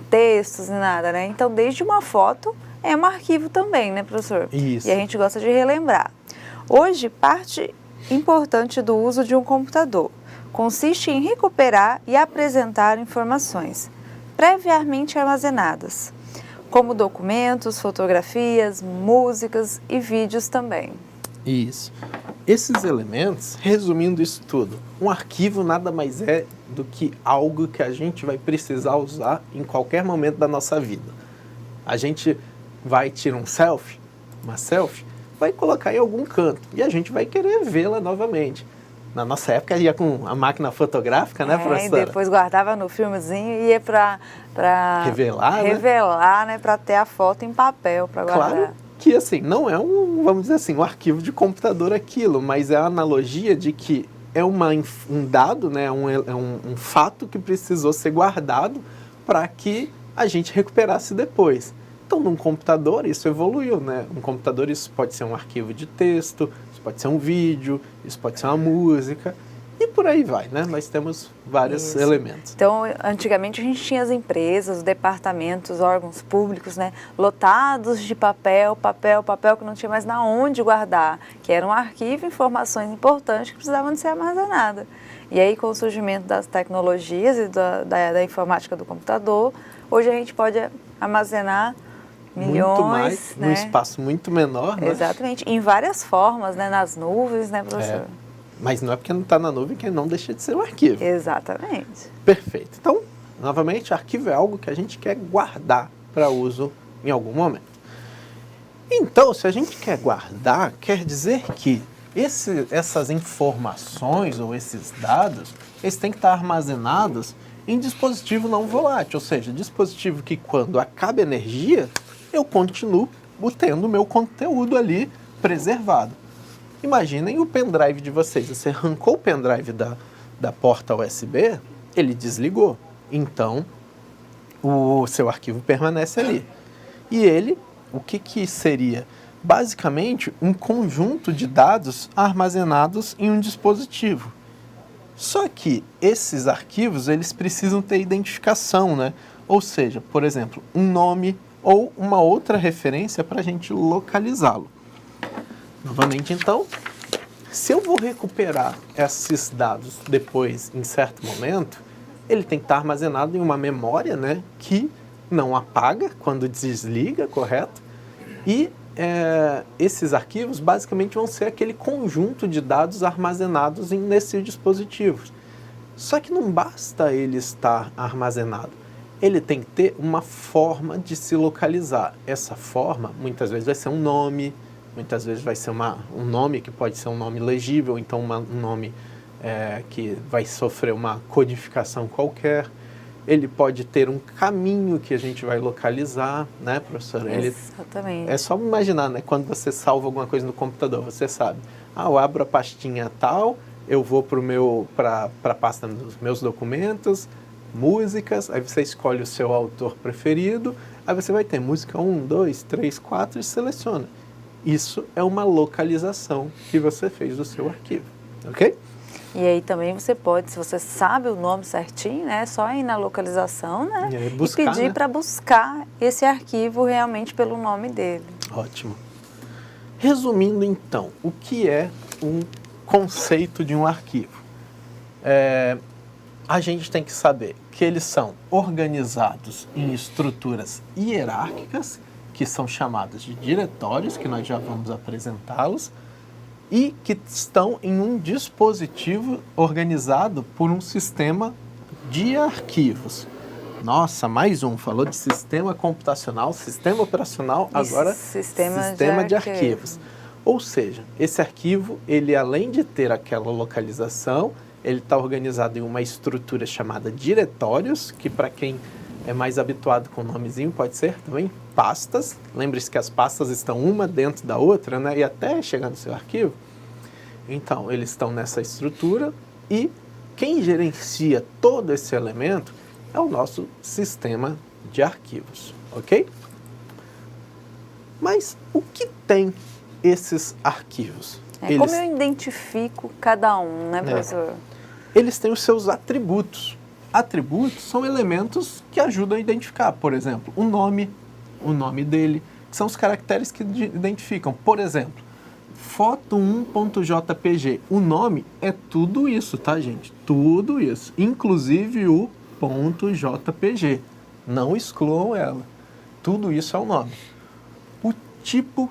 textos e nada, né? Então, desde uma foto é um arquivo também, né, professor? Isso. E a gente gosta de relembrar. Hoje, parte importante do uso de um computador consiste em recuperar e apresentar informações previamente armazenadas, como documentos, fotografias, músicas e vídeos também. Isso. Esses elementos, resumindo isso tudo, um arquivo nada mais é do que algo que a gente vai precisar usar em qualquer momento da nossa vida. A gente vai tirar uma selfie, vai colocar em algum canto e a gente vai querer vê-la novamente. Na nossa época ia com a máquina fotográfica, né, professora? E depois guardava no filmezinho e ia para revelar, né, para ter a foto em papel para guardar. Claro que assim, não é vamos dizer assim, um arquivo de computador aquilo, mas é a analogia de que é um dado, né, um fato que precisou ser guardado para que a gente recuperasse depois. Então, num computador, isso evoluiu, né? Um computador, isso pode ser um arquivo de texto, isso pode ser um vídeo, isso pode ser uma música, e por aí vai, né? Nós temos vários elementos. Então, antigamente a gente tinha as empresas, os departamentos, órgãos públicos, né? Lotados de papel, que não tinha mais na onde guardar, que era um arquivo, informações importantes que precisavam de ser armazenadas. E aí, com o surgimento das tecnologias e da informática do computador, hoje a gente pode armazenar milhões, muito mais, né? Num espaço muito menor, né? Exatamente, em várias formas, né? Nas nuvens, né, professor? Mas não é porque não está na nuvem que não deixa de ser um arquivo. Exatamente. Perfeito. Então, novamente, arquivo é algo que a gente quer guardar para uso em algum momento. Então, se a gente quer guardar, quer dizer que essas informações ou esses dados, eles têm que estar armazenados em dispositivo não volátil, ou seja, dispositivo que quando acaba a energia, eu continuo tendo o meu conteúdo ali preservado. Imaginem o pendrive de vocês, você arrancou o pendrive da porta USB, ele desligou, então o seu arquivo permanece ali. E ele, o que seria? Basicamente, um conjunto de dados armazenados em um dispositivo. Só que esses arquivos, eles precisam ter identificação, né? Ou seja, por exemplo, um nome ou uma outra referência para a gente localizá-lo. Novamente, então, se eu vou recuperar esses dados depois, em certo momento, ele tem que estar armazenado em uma memória, né, que não apaga quando desliga, correto? E esses arquivos basicamente vão ser aquele conjunto de dados armazenados nesses dispositivos. Só que não basta ele estar armazenado, ele tem que ter uma forma de se localizar. Essa forma, muitas vezes, vai ser um nome, muitas vezes vai ser um nome que pode ser um nome legível, então um nome que vai sofrer uma codificação qualquer. Ele pode ter um caminho que a gente vai localizar, né, professora? Exatamente. É só imaginar, né? Quando você salva alguma coisa no computador, você sabe. Eu abro a pastinha tal, eu vou para a pasta dos meus documentos, músicas, aí você escolhe o seu autor preferido, aí você vai ter música 1, 2, 3, 4 e seleciona. Isso é uma localização que você fez do seu arquivo, ok? E aí também você pode, se você sabe o nome certinho, né, só ir na localização, né, e pedir, né, para buscar esse arquivo realmente pelo nome dele. Ótimo. Resumindo então, o que é um conceito de um arquivo? A gente tem que saber que eles são organizados em estruturas hierárquicas, que são chamadas de diretórios, que nós já vamos apresentá-los, e que estão em um dispositivo organizado por um sistema de arquivos. Nossa, mais um, falou de sistema computacional, sistema operacional, agora sistema de arquivos. Ou seja, esse arquivo, ele além de ter aquela localização, ele está organizado em uma estrutura chamada diretórios, que para quem é mais habituado com o nomezinho pode ser também pastas. Lembre-se que as pastas estão uma dentro da outra, né? E até chegar no seu arquivo. Então, eles estão nessa estrutura e quem gerencia todo esse elemento é o nosso sistema de arquivos, ok? Mas o que tem esses arquivos? Como eu identifico cada um, né, professor? Eles têm os seus atributos. Atributos são elementos que ajudam a identificar, por exemplo, o nome dele, que são os caracteres que identificam. Por exemplo, foto1.jpg. O nome é tudo isso, tá, gente? Tudo isso, inclusive o .jpg. Não excluam ela. Tudo isso é o nome. O tipo,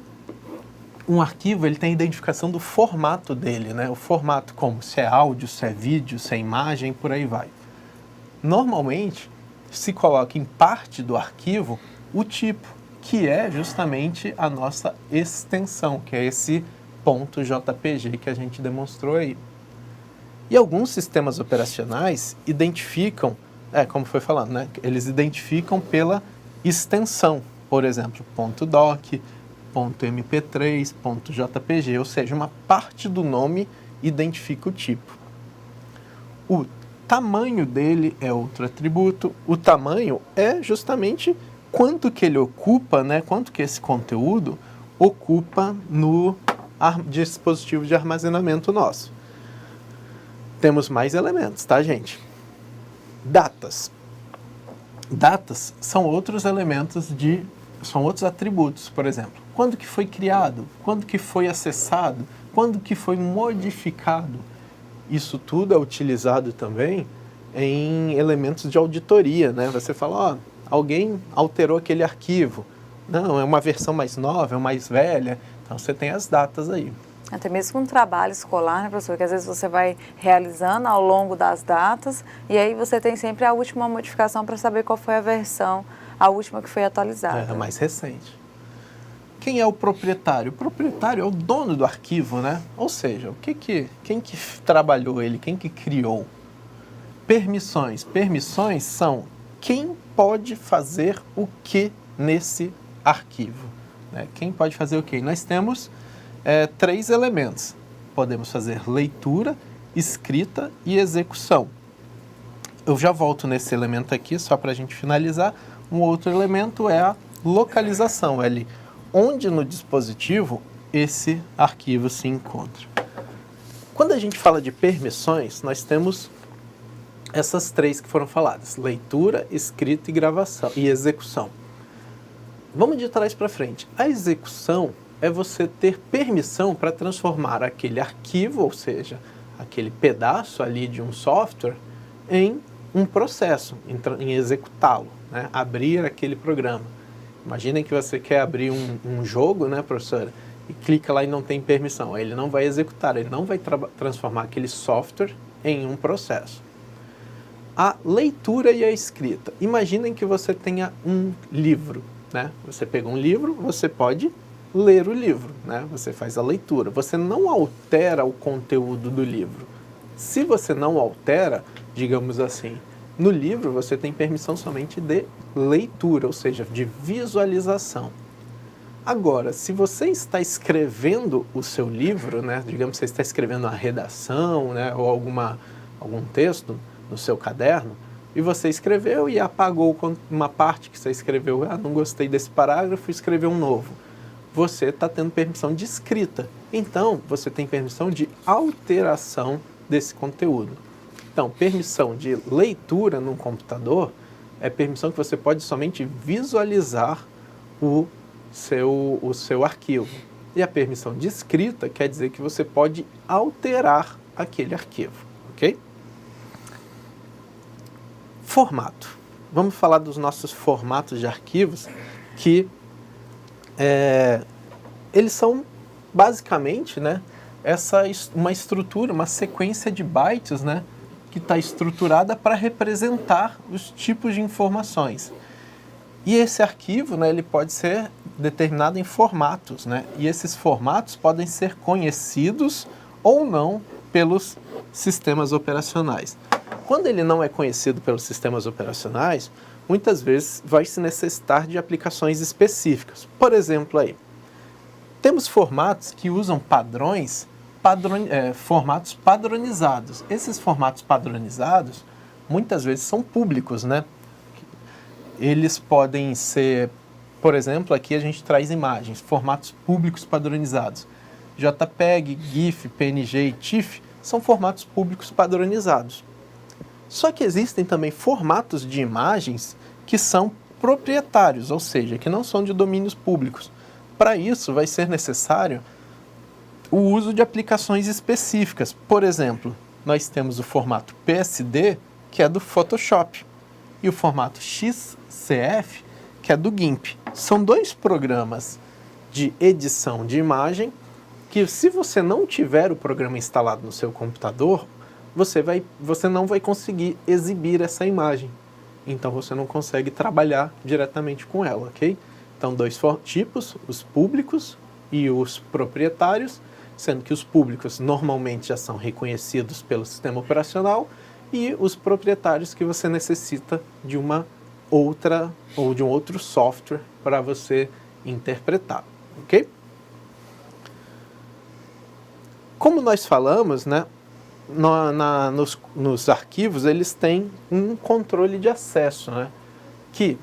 um arquivo, ele tem a identificação do formato dele, né? O formato como se é áudio, se é vídeo, se é imagem, por aí vai. Normalmente, se coloca em parte do arquivo o tipo, que é justamente a nossa extensão, que é esse .jpg que a gente demonstrou aí. E alguns sistemas operacionais identificam, como foi falando, né? Eles identificam pela extensão, por exemplo, .doc, .mp3, .jpg, ou seja, uma parte do nome identifica o tipo. O tamanho dele é outro atributo. O tamanho é justamente quanto que ele ocupa, né? Quanto que esse conteúdo ocupa no dispositivo de armazenamento nosso. Temos mais elementos, tá, gente? Datas. Datas são outros elementos são outros atributos, por exemplo. Quando que foi criado? Quando que foi acessado? Quando que foi modificado? Isso tudo é utilizado também em elementos de auditoria, né? Você fala, alguém alterou aquele arquivo. Não, é uma versão mais nova, é mais velha. Então, você tem as datas aí. Até mesmo com um trabalho escolar, né, professor? Que às vezes você vai realizando ao longo das datas e aí você tem sempre a última modificação para saber qual foi a versão, a última que foi atualizada. É a mais recente. Quem é o proprietário? O proprietário é o dono do arquivo, né? Ou seja, quem que trabalhou ele, quem que criou? Permissões. Permissões são quem pode fazer o que nesse arquivo, né? Quem pode fazer o que? Nós temos 3 elementos. Podemos fazer leitura, escrita e execução. Eu já volto nesse elemento aqui, só para a gente finalizar. Um outro elemento é a localização, onde no dispositivo esse arquivo se encontra. Quando a gente fala de permissões, nós temos essas 3 que foram faladas: leitura, escrita e gravação e execução. Vamos de trás para frente. A execução é você ter permissão para transformar aquele arquivo, ou seja, aquele pedaço ali de um software, em um processo, em executá-lo, né? Abrir aquele programa. Imaginem que você quer abrir um jogo, né, professora? E clica lá e não tem permissão. Ele não vai executar, ele não vai transformar aquele software em um processo. A leitura e a escrita. Imaginem que você tenha um livro, né? Você pega um livro, você pode ler o livro, né? Você faz a leitura. Você não altera o conteúdo do livro. Se você não altera, digamos assim, no livro você tem permissão somente de leitura, ou seja, de visualização. Agora, se você está escrevendo o seu livro, né? Digamos que você está escrevendo uma redação, né? Ou algum texto no seu caderno, e você escreveu e apagou uma parte que você escreveu, não gostei desse parágrafo, escreveu um novo. Você está tendo permissão de escrita. Então, você tem permissão de alteração desse conteúdo. Então, permissão de leitura num computador é permissão que você pode somente visualizar o seu arquivo. E a permissão de escrita quer dizer que você pode alterar aquele arquivo, ok? Formato. Vamos falar dos nossos formatos de arquivos, que eles são basicamente, né, uma estrutura, uma sequência de bytes, né, que está estruturada para representar os tipos de informações. E esse arquivo, né, ele pode ser determinado em formatos, né, e esses formatos podem ser conhecidos ou não pelos sistemas operacionais. Quando ele não é conhecido pelos sistemas operacionais, muitas vezes vai se necessitar de aplicações específicas. Por exemplo, aí, temos formatos que usam formatos padronizados. Esses formatos padronizados, muitas vezes, são públicos, né? Eles podem ser, por exemplo, aqui a gente traz imagens, formatos públicos padronizados. JPEG, GIF, PNG e TIFF são formatos públicos padronizados. Só que existem também formatos de imagens que são proprietários, ou seja, que não são de domínios públicos. Para isso, vai ser necessário o uso de aplicações específicas. Por exemplo, nós temos o formato PSD, que é do Photoshop, e o formato XCF, que é do GIMP. São 2 programas de edição de imagem que, se você não tiver o programa instalado no seu computador, você não vai conseguir exibir essa imagem. Então, você não consegue trabalhar diretamente com ela, ok? Então, 2 tipos, os públicos e os proprietários, sendo que os públicos normalmente já são reconhecidos pelo sistema operacional e os proprietários que você necessita de uma outra ou de um outro software para você interpretar, ok? Como nós falamos, né, nos arquivos eles têm um controle de acesso, né, que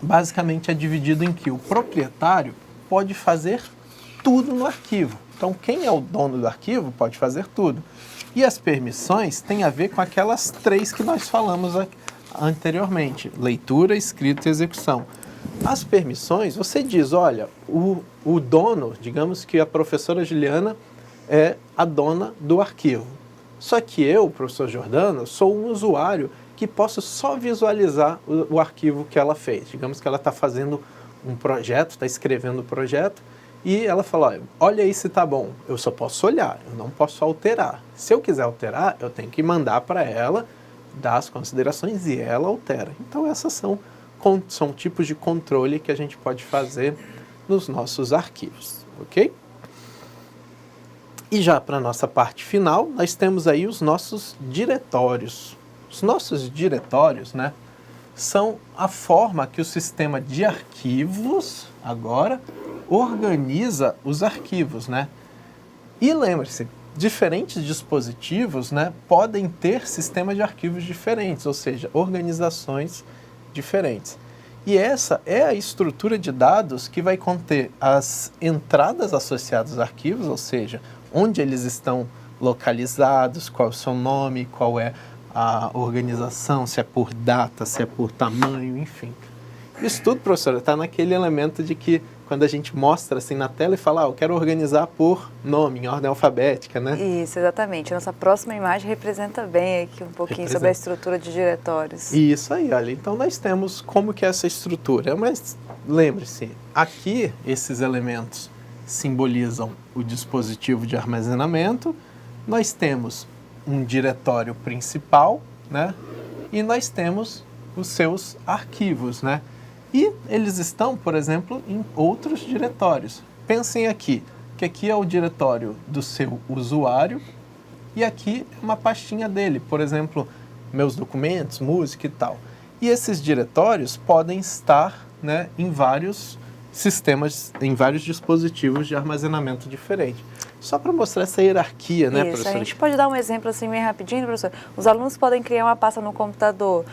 basicamente é dividido em que o proprietário pode fazer tudo no arquivo. Então, quem é o dono do arquivo pode fazer tudo. E as permissões têm a ver com aquelas 3 que nós falamos anteriormente: leitura, escrita e execução. As permissões, você diz, olha, o dono, digamos que a professora Juliana é a dona do arquivo. Só que eu, professor Jordano, sou um usuário que posso só visualizar o arquivo que ela fez. Digamos que ela está fazendo um projeto, está escrevendo o projeto, e ela fala, olha aí se está bom. Eu só posso olhar, eu não posso alterar. Se eu quiser alterar, eu tenho que mandar para ela, dar as considerações e ela altera. Então essas são tipos de controle que a gente pode fazer nos nossos arquivos, ok? E já para a nossa parte final, nós temos aí os nossos diretórios. Os nossos diretórios, né, são a forma que o sistema de arquivos, agora, organiza os arquivos, né? E lembre-se, diferentes dispositivos, né, podem ter sistemas de arquivos diferentes, ou seja, organizações diferentes. E essa é a estrutura de dados que vai conter as entradas associadas aos arquivos, ou seja, onde eles estão localizados, qual é o seu nome, qual é a organização, se é por data, se é por tamanho, enfim. Isso tudo, professora, está naquele elemento de que quando a gente mostra assim na tela e fala, eu quero organizar por nome, em ordem alfabética, né? Isso, exatamente. Nossa próxima imagem representa bem aqui um pouquinho sobre a estrutura de diretórios. Isso aí, olha. Então nós temos como que é essa estrutura. Mas lembre-se, aqui esses elementos simbolizam o dispositivo de armazenamento. Nós temos um diretório principal, né? E nós temos os seus arquivos, né? E eles estão, por exemplo, em outros diretórios. Pensem aqui, que aqui é o diretório do seu usuário e aqui é uma pastinha dele, por exemplo, meus documentos, música e tal. E esses diretórios podem estar, né, em vários sistemas, em vários dispositivos de armazenamento diferente. Só para mostrar essa hierarquia, né, professor? A gente pode dar um exemplo assim meio rapidinho, professor? Os alunos podem criar uma pasta no computador,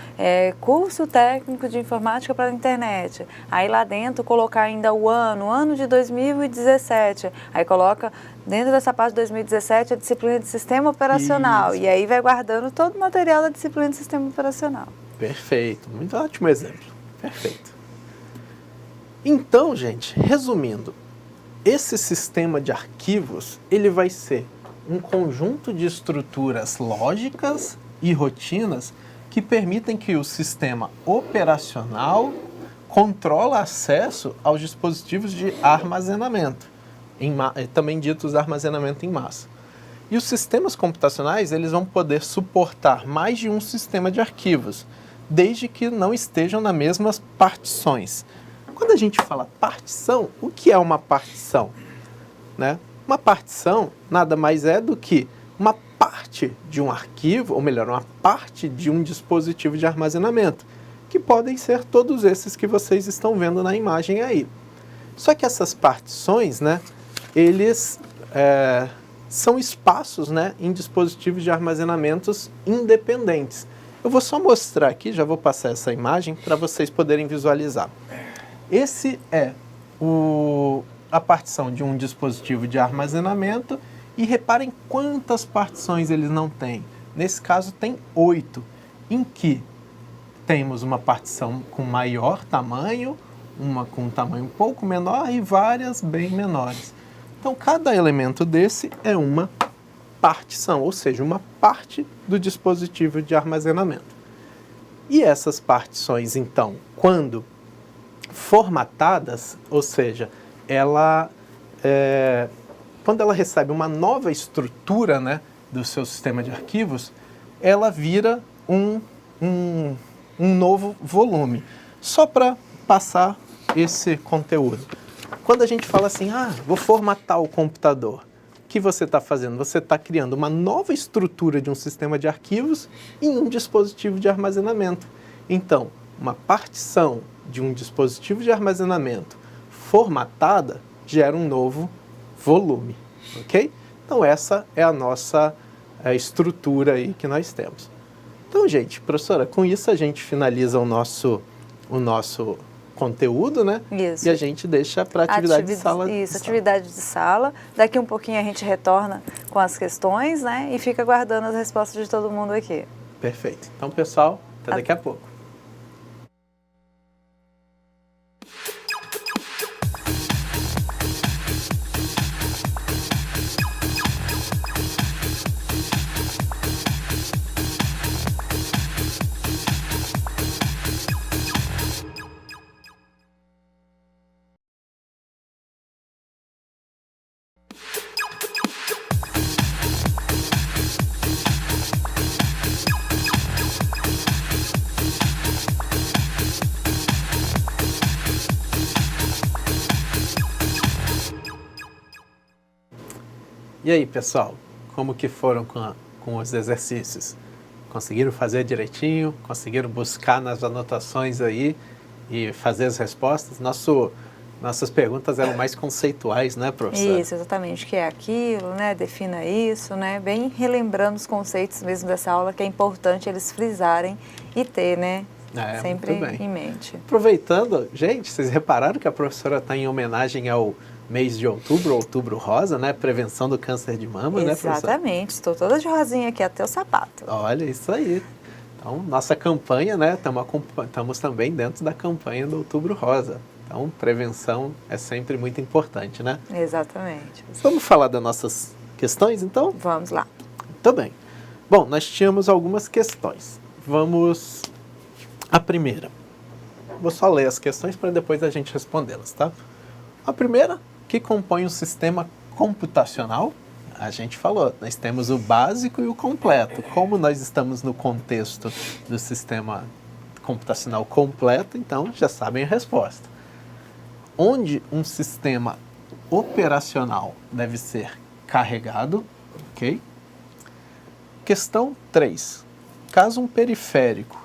curso técnico de informática para a internet. Aí lá dentro colocar ainda o ano de 2017. Aí coloca dentro dessa pasta de 2017 a disciplina de sistema operacional. Isso. E aí vai guardando todo o material da disciplina de sistema operacional. Perfeito, muito ótimo exemplo. Perfeito. Então, gente, resumindo, esse sistema de arquivos, ele vai ser um conjunto de estruturas lógicas e rotinas que permitem que o sistema operacional controle acesso aos dispositivos de armazenamento, também ditos armazenamento em massa. E os sistemas computacionais, eles vão poder suportar mais de um sistema de arquivos, desde que não estejam nas mesmas partições. Quando a gente fala partição, o que é uma partição? Né? Uma partição nada mais é do que uma parte de um arquivo, ou melhor, uma parte de um dispositivo de armazenamento, que podem ser todos esses que vocês estão vendo na imagem aí. Só que essas partições, né, eles são espaços, né, em dispositivos de armazenamentos independentes. Eu vou só mostrar aqui, já vou passar essa imagem para vocês poderem visualizar. Esse é a partição de um dispositivo de armazenamento e reparem quantas partições eles não têm. Nesse caso tem 8, em que temos uma partição com maior tamanho, uma com um tamanho um pouco menor e várias bem menores. Então cada elemento desse é uma partição, ou seja, uma parte do dispositivo de armazenamento. E essas partições, então, quando formatadas, ou seja, quando ela recebe uma nova estrutura, né, do seu sistema de arquivos, ela vira um novo volume. Só para passar esse conteúdo. Quando a gente fala assim, vou formatar o computador, o que você está fazendo? Você está criando uma nova estrutura de um sistema de arquivos em um dispositivo de armazenamento. Então, uma partição de um dispositivo de armazenamento formatada gera um novo volume, ok? Então, essa é a nossa estrutura aí que nós temos. Então, gente, professora, com isso a gente finaliza o nosso conteúdo, né? Isso. E a gente deixa para atividade de sala. Isso, atividade de sala. Daqui um pouquinho a gente retorna com as questões, né? E fica aguardando as respostas de todo mundo aqui. Perfeito. Então, pessoal, até daqui a pouco. E aí, pessoal, como que foram com os exercícios? Conseguiram fazer direitinho? Conseguiram buscar nas anotações aí e fazer as respostas? Nossas perguntas eram mais conceituais, né, professor? Isso, exatamente. O que é aquilo, né? Defina isso, né? Bem relembrando os conceitos mesmo dessa aula, que é importante eles frisarem e ter, né? Sempre em mente. Aproveitando, gente, vocês repararam que a professora está em homenagem ao mês de outubro, Outubro Rosa, né? Prevenção do câncer de mama, né, professora? Exatamente. Estou toda de rosinha aqui, até o sapato. Olha, isso aí. Então, nossa campanha, né? Estamos também dentro da campanha do Outubro Rosa. Então, prevenção é sempre muito importante, né? Exatamente. Vamos falar das nossas questões, então? Vamos lá. Muito bem. Bom, nós tínhamos algumas questões. Vamos à primeira. Vou só ler as questões para depois a gente respondê-las, tá? A primeira, que compõe um sistema computacional? A gente falou, nós temos o básico e o completo. Como nós estamos no contexto do sistema computacional completo, então já sabem a resposta. Onde um sistema operacional deve ser carregado, ok? Questão 3. Caso um periférico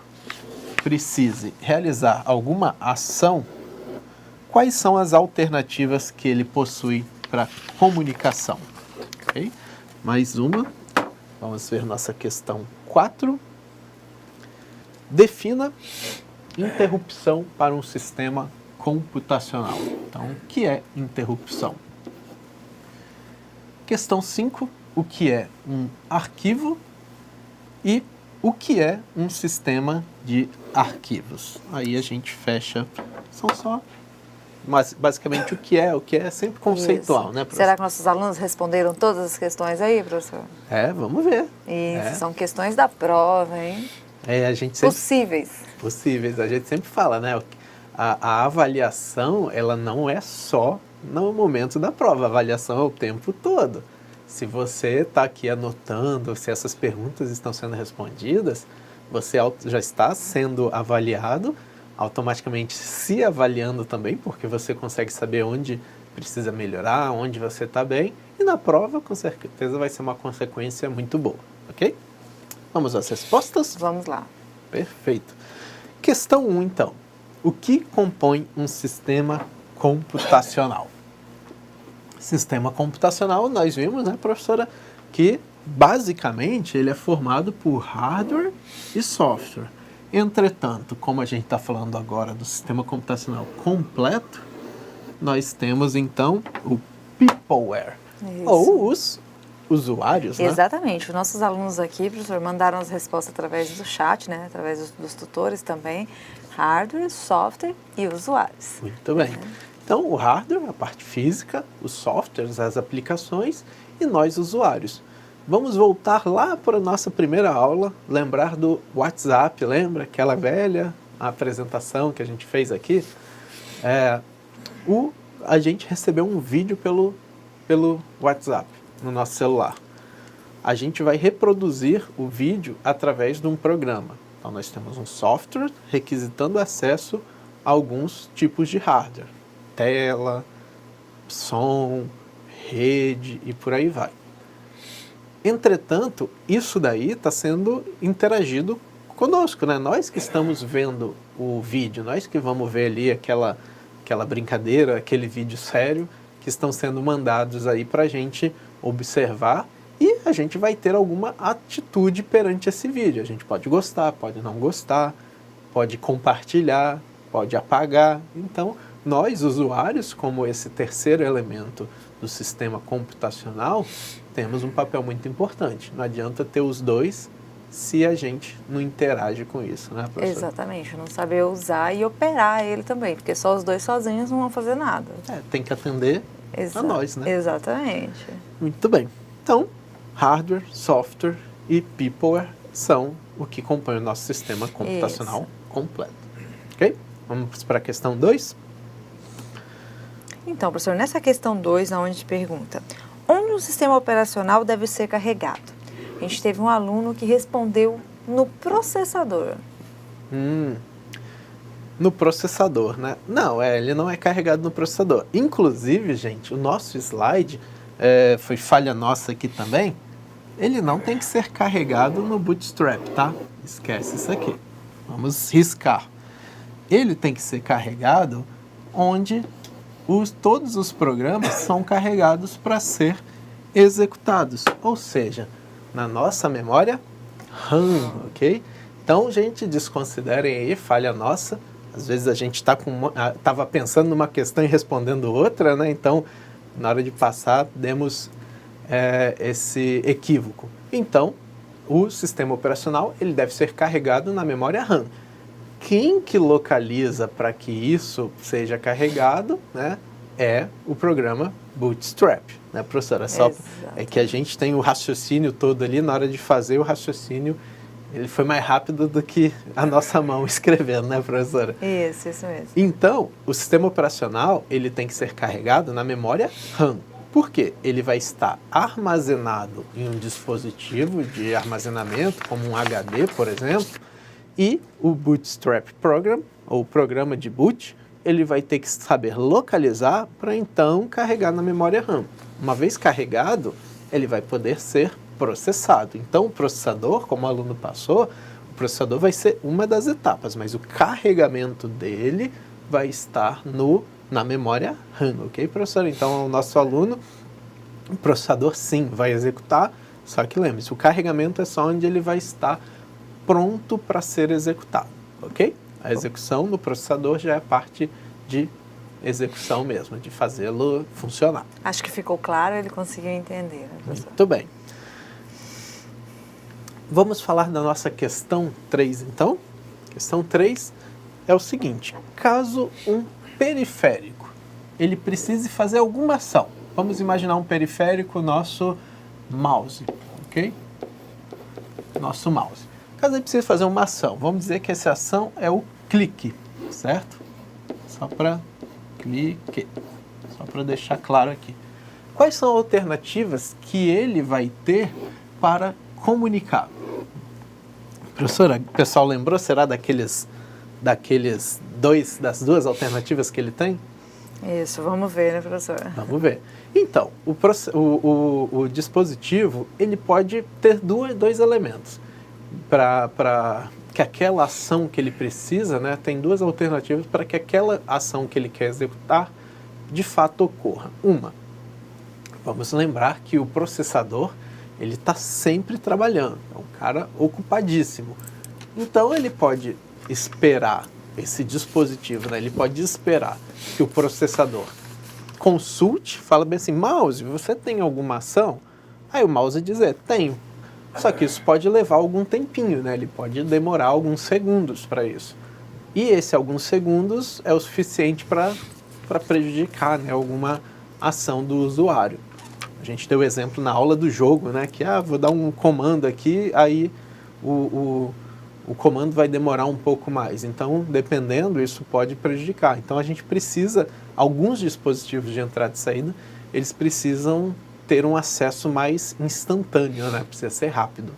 precise realizar alguma ação, quais são as alternativas que ele possui para comunicação? Okay? Mais uma. Vamos ver nossa questão 4. Defina interrupção para um sistema computacional. Então, o que é interrupção? Questão 5. O que é um arquivo e o que é um sistema de arquivos? Aí a gente fecha. São só... Mas, basicamente, o que é sempre conceitual, né, professor? Será que nossos alunos responderam todas as questões aí, professor? Vamos ver. Isso, são questões da prova, hein? A gente sempre... Possíveis. A gente sempre fala, né? A avaliação, ela não é só no momento da prova. A avaliação é o tempo todo. Se você está aqui anotando, se essas perguntas estão sendo respondidas, você já está sendo avaliado, automaticamente se avaliando também, porque você consegue saber onde precisa melhorar, onde você está bem, e na prova, com certeza, vai ser uma consequência muito boa, ok? Vamos às respostas? Vamos lá. Perfeito. Questão 1, então. O que compõe um sistema computacional? Sistema computacional, nós vimos, né, professora, que basicamente ele é formado por hardware e software. Entretanto, como a gente está falando agora do sistema computacional completo, nós temos então o peopleware, ou os usuários, né? Exatamente. Os nossos alunos aqui, professor, mandaram as respostas através do chat, né? Através dos tutores também. Hardware, software e usuários. Muito bem. Então, o hardware, a parte física, os softwares, as aplicações e nós, usuários. Vamos voltar lá para a nossa primeira aula, lembrar do WhatsApp, lembra? Aquela velha apresentação que a gente fez aqui. A gente recebeu um vídeo pelo WhatsApp, no nosso celular. A gente vai reproduzir o vídeo através de um programa. Então, nós temos um software requisitando acesso a alguns tipos de hardware. Tela, som, rede e por aí vai. Entretanto, isso daí está sendo interagido conosco, né? Nós que estamos vendo o vídeo, nós que vamos ver ali aquela brincadeira, aquele vídeo sério, que estão sendo mandados aí para a gente observar, e a gente vai ter alguma atitude perante esse vídeo. A gente pode gostar, pode não gostar, pode compartilhar, pode apagar. Então, nós, usuários, como esse terceiro elemento do sistema computacional, temos um papel muito importante. Não adianta ter os dois se a gente não interage com isso, né, professor? Exatamente, não saber usar e operar ele também, porque só os dois sozinhos não vão fazer nada. Tem que atender a nós, né? Exatamente. Muito bem. Então, hardware, software e peopleware são o que compõe o nosso sistema computacional completo. Ok? Vamos para a questão 2? Então, professor, nessa questão 2, onde pergunta, onde o sistema operacional deve ser carregado? A gente teve um aluno que respondeu no processador. No processador, né? Não, ele não é carregado no processador. Inclusive, gente, o nosso slide, foi falha nossa aqui também, ele não tem que ser carregado no Bootstrap, tá? Esquece isso aqui. Vamos riscar. Ele tem que ser carregado onde todos os programas são carregados para ser executados. Ou seja, na nossa memória RAM, ok? Então, gente, desconsiderem aí, falha nossa. Às vezes a gente estava pensando numa questão e respondendo outra, né? Então, na hora de passar, demos esse equívoco. Então, o sistema operacional ele deve ser carregado na memória RAM. Quem que localiza para que isso seja carregado, né, é o programa Bootstrap, né, professora? É que a gente tem o raciocínio todo ali, na hora de fazer o raciocínio, ele foi mais rápido do que a nossa mão escrevendo, né, professora? Isso mesmo. Então, o sistema operacional, ele tem que ser carregado na memória RAM. Por quê? Ele vai estar armazenado em um dispositivo de armazenamento, como um HD, por exemplo, e o Bootstrap Program, ou programa de boot, ele vai ter que saber localizar para então carregar na memória RAM. Uma vez carregado, ele vai poder ser processado. Então, o processador, como o aluno passou, o processador vai ser uma das etapas, mas o carregamento dele vai estar na memória RAM, ok, professor? Então, o nosso aluno, o processador sim vai executar, só que lembre-se, o carregamento é só onde ele vai estar pronto para ser executado, ok? A execução no processador já é parte de execução mesmo, de fazê-lo funcionar. Acho que ficou claro, ele conseguiu entender, né, professor? Muito bem. Vamos falar da nossa questão 3, então? Questão 3 é o seguinte: caso um periférico ele precise fazer alguma ação, vamos imaginar um periférico, nosso mouse, ok? Nosso mouse. Caso ele precise fazer uma ação, vamos dizer que essa ação é o clique, certo? Só para clique, só para deixar claro aqui. Quais são as alternativas que ele vai ter para comunicar? Professora, o pessoal lembrou? Será das duas alternativas que ele tem? Isso, vamos ver, né, professora? Vamos ver. Então, o dispositivo, ele pode ter dois elementos. Para que aquela ação que ele precisa, né, tem duas alternativas para que aquela ação que ele quer executar, de fato ocorra. Uma, vamos lembrar que o processador, ele está sempre trabalhando, é um cara ocupadíssimo. Então, ele pode esperar, esse dispositivo, né, ele pode esperar que o processador consulte, fala bem assim, mouse, você tem alguma ação? Aí o mouse dizer, tenho. Só que isso pode levar algum tempinho, né? Ele pode demorar alguns segundos para isso. E esse alguns segundos é o suficiente para prejudicar, né, alguma ação do usuário. A gente deu o exemplo na aula do jogo, né? Que vou dar um comando aqui, aí o comando vai demorar um pouco mais. Então, dependendo, isso pode prejudicar. Então, a gente precisa, alguns dispositivos de entrada e saída, eles precisam ter um acesso mais instantâneo, né? Precisa ser rápido.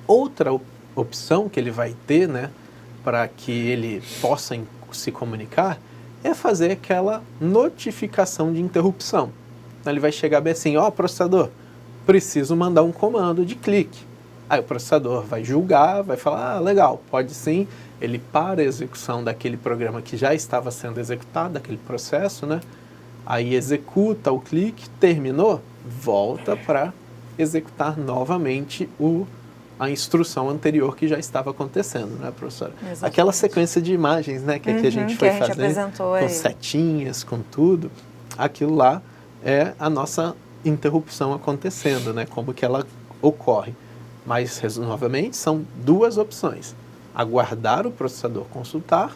Outra opção que ele vai ter, né, para que ele possa se comunicar, é fazer aquela notificação de interrupção. Então, ele vai chegar bem assim, processador, preciso mandar um comando de clique. Aí o processador vai julgar, vai falar, legal, pode sim, ele para a execução daquele programa que já estava sendo executado, daquele processo, né? Aí executa o clique, terminou, volta para executar novamente a instrução anterior que já estava acontecendo, né, professora? Exatamente. Aquela sequência de imagens, né, que a gente foi fazendo, com setinhas, com tudo, aquilo lá é a nossa interrupção acontecendo, né, como que ela ocorre. Mas, novamente, são duas opções: aguardar o processador consultar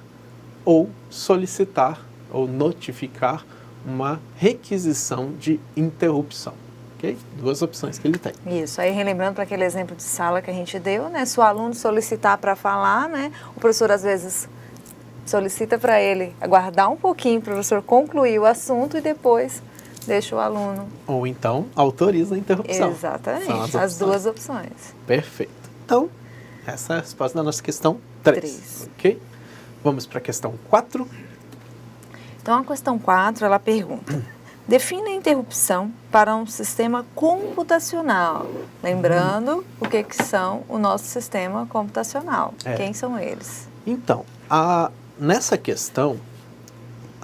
ou solicitar ou notificar uma requisição de interrupção. Okay? Duas opções que ele tem. Isso, aí relembrando para aquele exemplo de sala que a gente deu, né? Se o aluno solicitar para falar, né? O professor às vezes solicita para ele aguardar um pouquinho para o professor concluir o assunto e depois deixa o aluno. Ou então autoriza a interrupção. Exatamente, as duas opções. Perfeito. Então, essa é a resposta da nossa questão 3. Ok? Vamos para a questão 4. Então, a questão 4, ela pergunta: defina a interrupção para um sistema computacional. Lembrando o que são o nosso sistema computacional. Quem são eles? Então, nessa questão,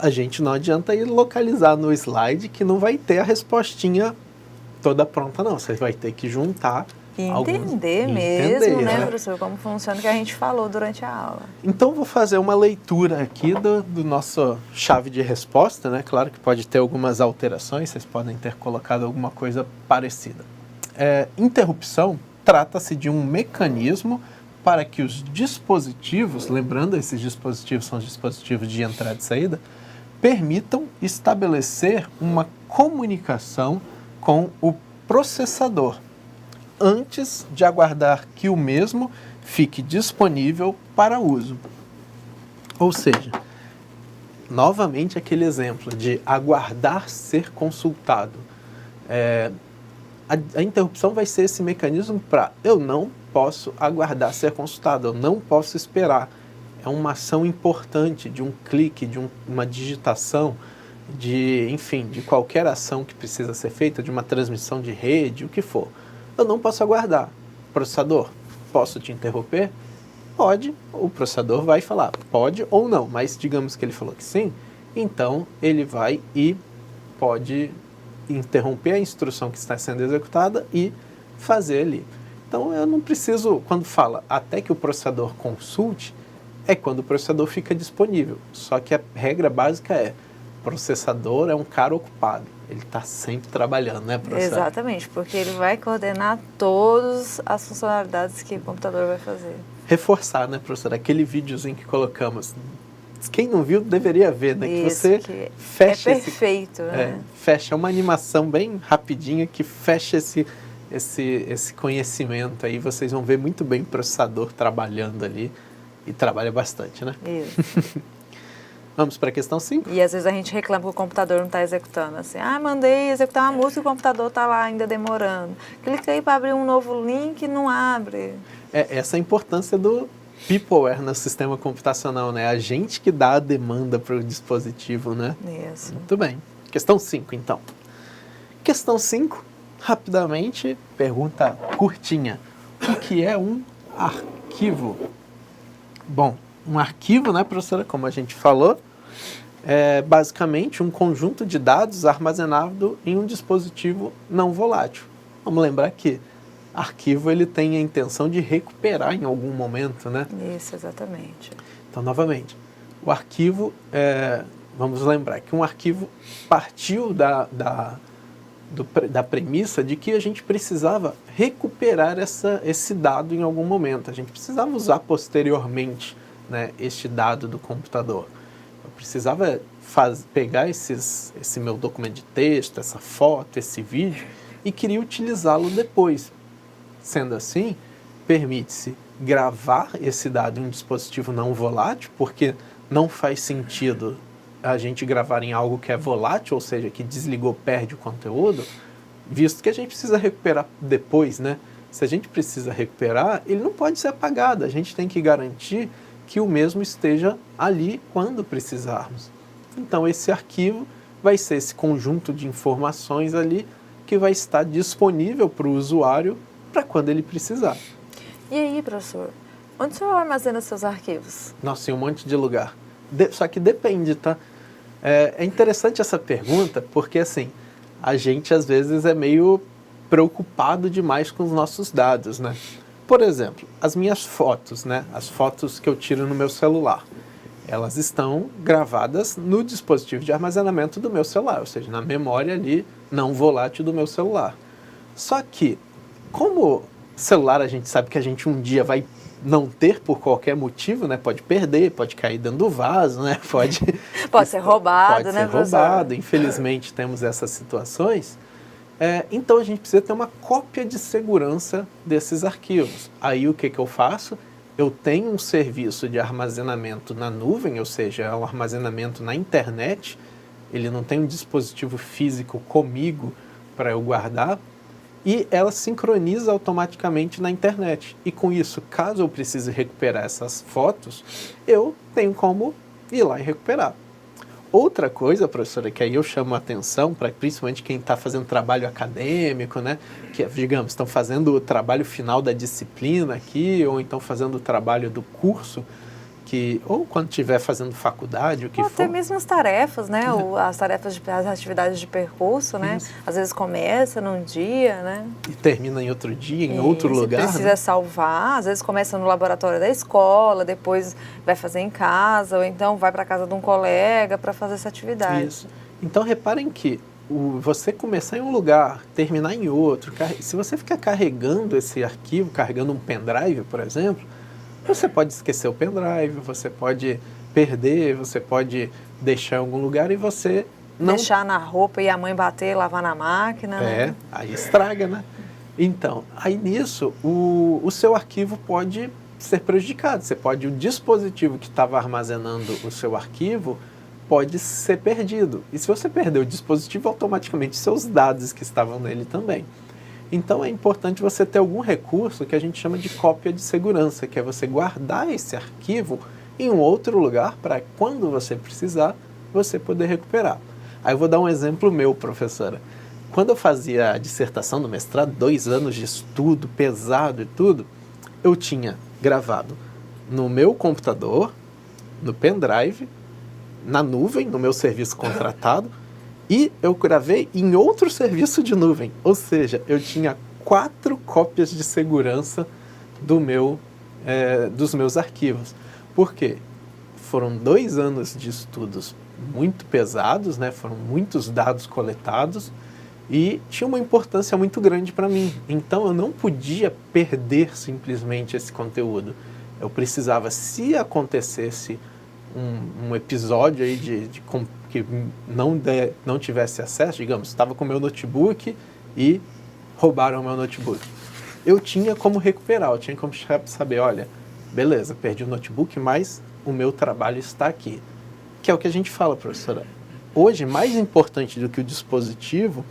a gente não adianta ir localizar no slide que não vai ter a respostinha toda pronta, não. Você vai ter que juntar e entender mesmo, né, professor, como funciona o que a gente falou durante a aula. Então, vou fazer uma leitura aqui do nosso chave de resposta, né? Claro que pode ter algumas alterações, vocês podem ter colocado alguma coisa parecida. Interrupção trata-se de um mecanismo para que os dispositivos, lembrando, esses dispositivos são os dispositivos de entrada e saída, permitam estabelecer uma comunicação com o processador, antes de aguardar que o mesmo fique disponível para uso. Ou seja, novamente aquele exemplo de aguardar ser consultado. A interrupção vai ser esse mecanismo para eu não posso aguardar ser consultado, eu não posso esperar. É uma ação importante de um clique, de uma digitação, enfim, de qualquer ação que precisa ser feita, de uma transmissão de rede, o que for. Eu não posso aguardar. Processador, posso te interromper? Pode. O processador vai falar pode ou não, mas digamos que ele falou que sim, então ele vai e pode interromper a instrução que está sendo executada e fazer ali. Então eu não preciso, quando fala até que o processador consulte, é quando o processador fica disponível. Só que a regra básica é: processador é um cara ocupado. Ele está sempre trabalhando, né, professor? Exatamente, porque ele vai coordenar todas as funcionalidades que o computador vai fazer. Reforçar, né, professor? Aquele videozinho que colocamos. Quem não viu deveria ver, né? Isso, que você fecha perfeito, né? Fecha uma animação bem rapidinha que fecha esse conhecimento aí. Vocês vão ver muito bem o processador trabalhando ali. E trabalha bastante, né? Isso. Vamos para a questão 5? E às vezes a gente reclama que o computador não está executando. Assim, mandei executar uma música e o computador está lá ainda demorando. Cliquei para abrir um novo link e não abre. Essa é a importância do peopleware no sistema computacional, né? A gente que dá a demanda para o dispositivo, né? Isso. Muito bem. Questão 5, então. Questão 5, rapidamente, pergunta curtinha. O que é um arquivo? Bom, um arquivo, né, professora, como a gente falou, é basicamente um conjunto de dados armazenado em um dispositivo não volátil. Vamos lembrar que arquivo ele tem a intenção de recuperar em algum momento, né? Isso, exatamente. Então, novamente, o arquivo, vamos lembrar que um arquivo partiu da premissa de que a gente precisava recuperar esse dado em algum momento. A gente precisava usar posteriormente, né, este dado do computador. Eu precisava pegar esse meu documento de texto, essa foto, esse vídeo, e queria utilizá-lo depois. Sendo assim, permite-se gravar esse dado em um dispositivo não volátil, porque não faz sentido a gente gravar em algo que é volátil, ou seja, que desligou, perde o conteúdo, visto que a gente precisa recuperar depois, né? Se a gente precisa recuperar, ele não pode ser apagado, a gente tem que garantir que o mesmo esteja ali quando precisarmos. Então, esse arquivo vai ser esse conjunto de informações ali que vai estar disponível para o usuário para quando ele precisar. E aí, professor, onde o senhor armazena seus arquivos? Nossa, em um monte de lugar. Só que depende, tá? É interessante essa pergunta, porque assim, a gente às vezes é meio preocupado demais com os nossos dados, né? Por exemplo, as minhas fotos, né? As fotos que eu tiro no meu celular, elas estão gravadas no dispositivo de armazenamento do meu celular, ou seja, na memória ali não volátil do meu celular. Só que, como celular a gente sabe que a gente um dia vai não ter por qualquer motivo, né? Pode perder, pode cair dentro do vaso, né? Pode ser roubado, pode né, ser roubado. Infelizmente temos essas situações. Então a gente precisa ter uma cópia de segurança desses arquivos. Aí o que eu faço? Eu tenho um serviço de armazenamento na nuvem, ou seja, é um armazenamento na internet. Ele não tem um dispositivo físico comigo para eu guardar. E ela sincroniza automaticamente na internet. E com isso, caso eu precise recuperar essas fotos, eu tenho como ir lá e recuperar. Outra coisa, professora, que aí eu chamo a atenção, para principalmente quem está fazendo trabalho acadêmico, né? Que, digamos, estão fazendo o trabalho final da disciplina aqui, ou então fazendo o trabalho do curso, ou quando estiver fazendo faculdade, o que for. Até mesmo as tarefas, né? As tarefas, as atividades de percurso, né? Isso. Às vezes começa num dia, né? E termina em outro dia, em outro lugar. Precisa salvar, às vezes começa no laboratório da escola, depois vai fazer em casa, ou então vai para a casa de um colega para fazer essa atividade. Isso. Então reparem que você começar em um lugar, terminar em outro, se você ficar carregando esse arquivo, carregando um pendrive, por exemplo, você pode esquecer o pendrive, você pode perder, você pode deixar em algum lugar e você não... Deixar na roupa e a mãe bater, lavar na máquina, né? Aí estraga, né? Então, aí nisso, o seu arquivo pode ser prejudicado. O dispositivo que estava armazenando o seu arquivo pode ser perdido. E se você perder o dispositivo, automaticamente seus dados que estavam nele também. Então é importante você ter algum recurso que a gente chama de cópia de segurança, que é você guardar esse arquivo em um outro lugar para quando você precisar, você poder recuperar. Aí eu vou dar um exemplo meu, professora. Quando eu fazia a dissertação do mestrado, 2 anos de estudo pesado e tudo, eu tinha gravado no meu computador, no pendrive, na nuvem, no meu serviço contratado, e eu gravei em outro serviço de nuvem, ou seja, eu tinha 4 cópias de segurança dos meus arquivos. Por quê? Foram 2 anos de estudos muito pesados, né? Foram muitos dados coletados e tinha uma importância muito grande para mim. Então eu não podia perder simplesmente esse conteúdo. Eu precisava, se acontecesse um episódio aí que não tivesse acesso, digamos, estava com o meu notebook e roubaram o meu notebook. Eu tinha como recuperar, eu tinha como saber, olha, beleza, perdi o notebook, mas o meu trabalho está aqui. Que é o que a gente fala, professora. Hoje, mais importante do que o dispositivo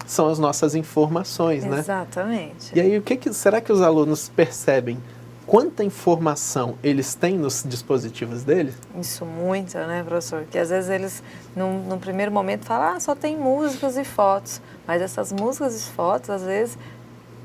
são as nossas informações, né? Exatamente. E aí, será que os alunos percebem quanta informação eles têm nos dispositivos deles? Isso muito, né, professor? Que às vezes eles, num primeiro momento, falam, só tem músicas e fotos. Mas essas músicas e fotos, às vezes,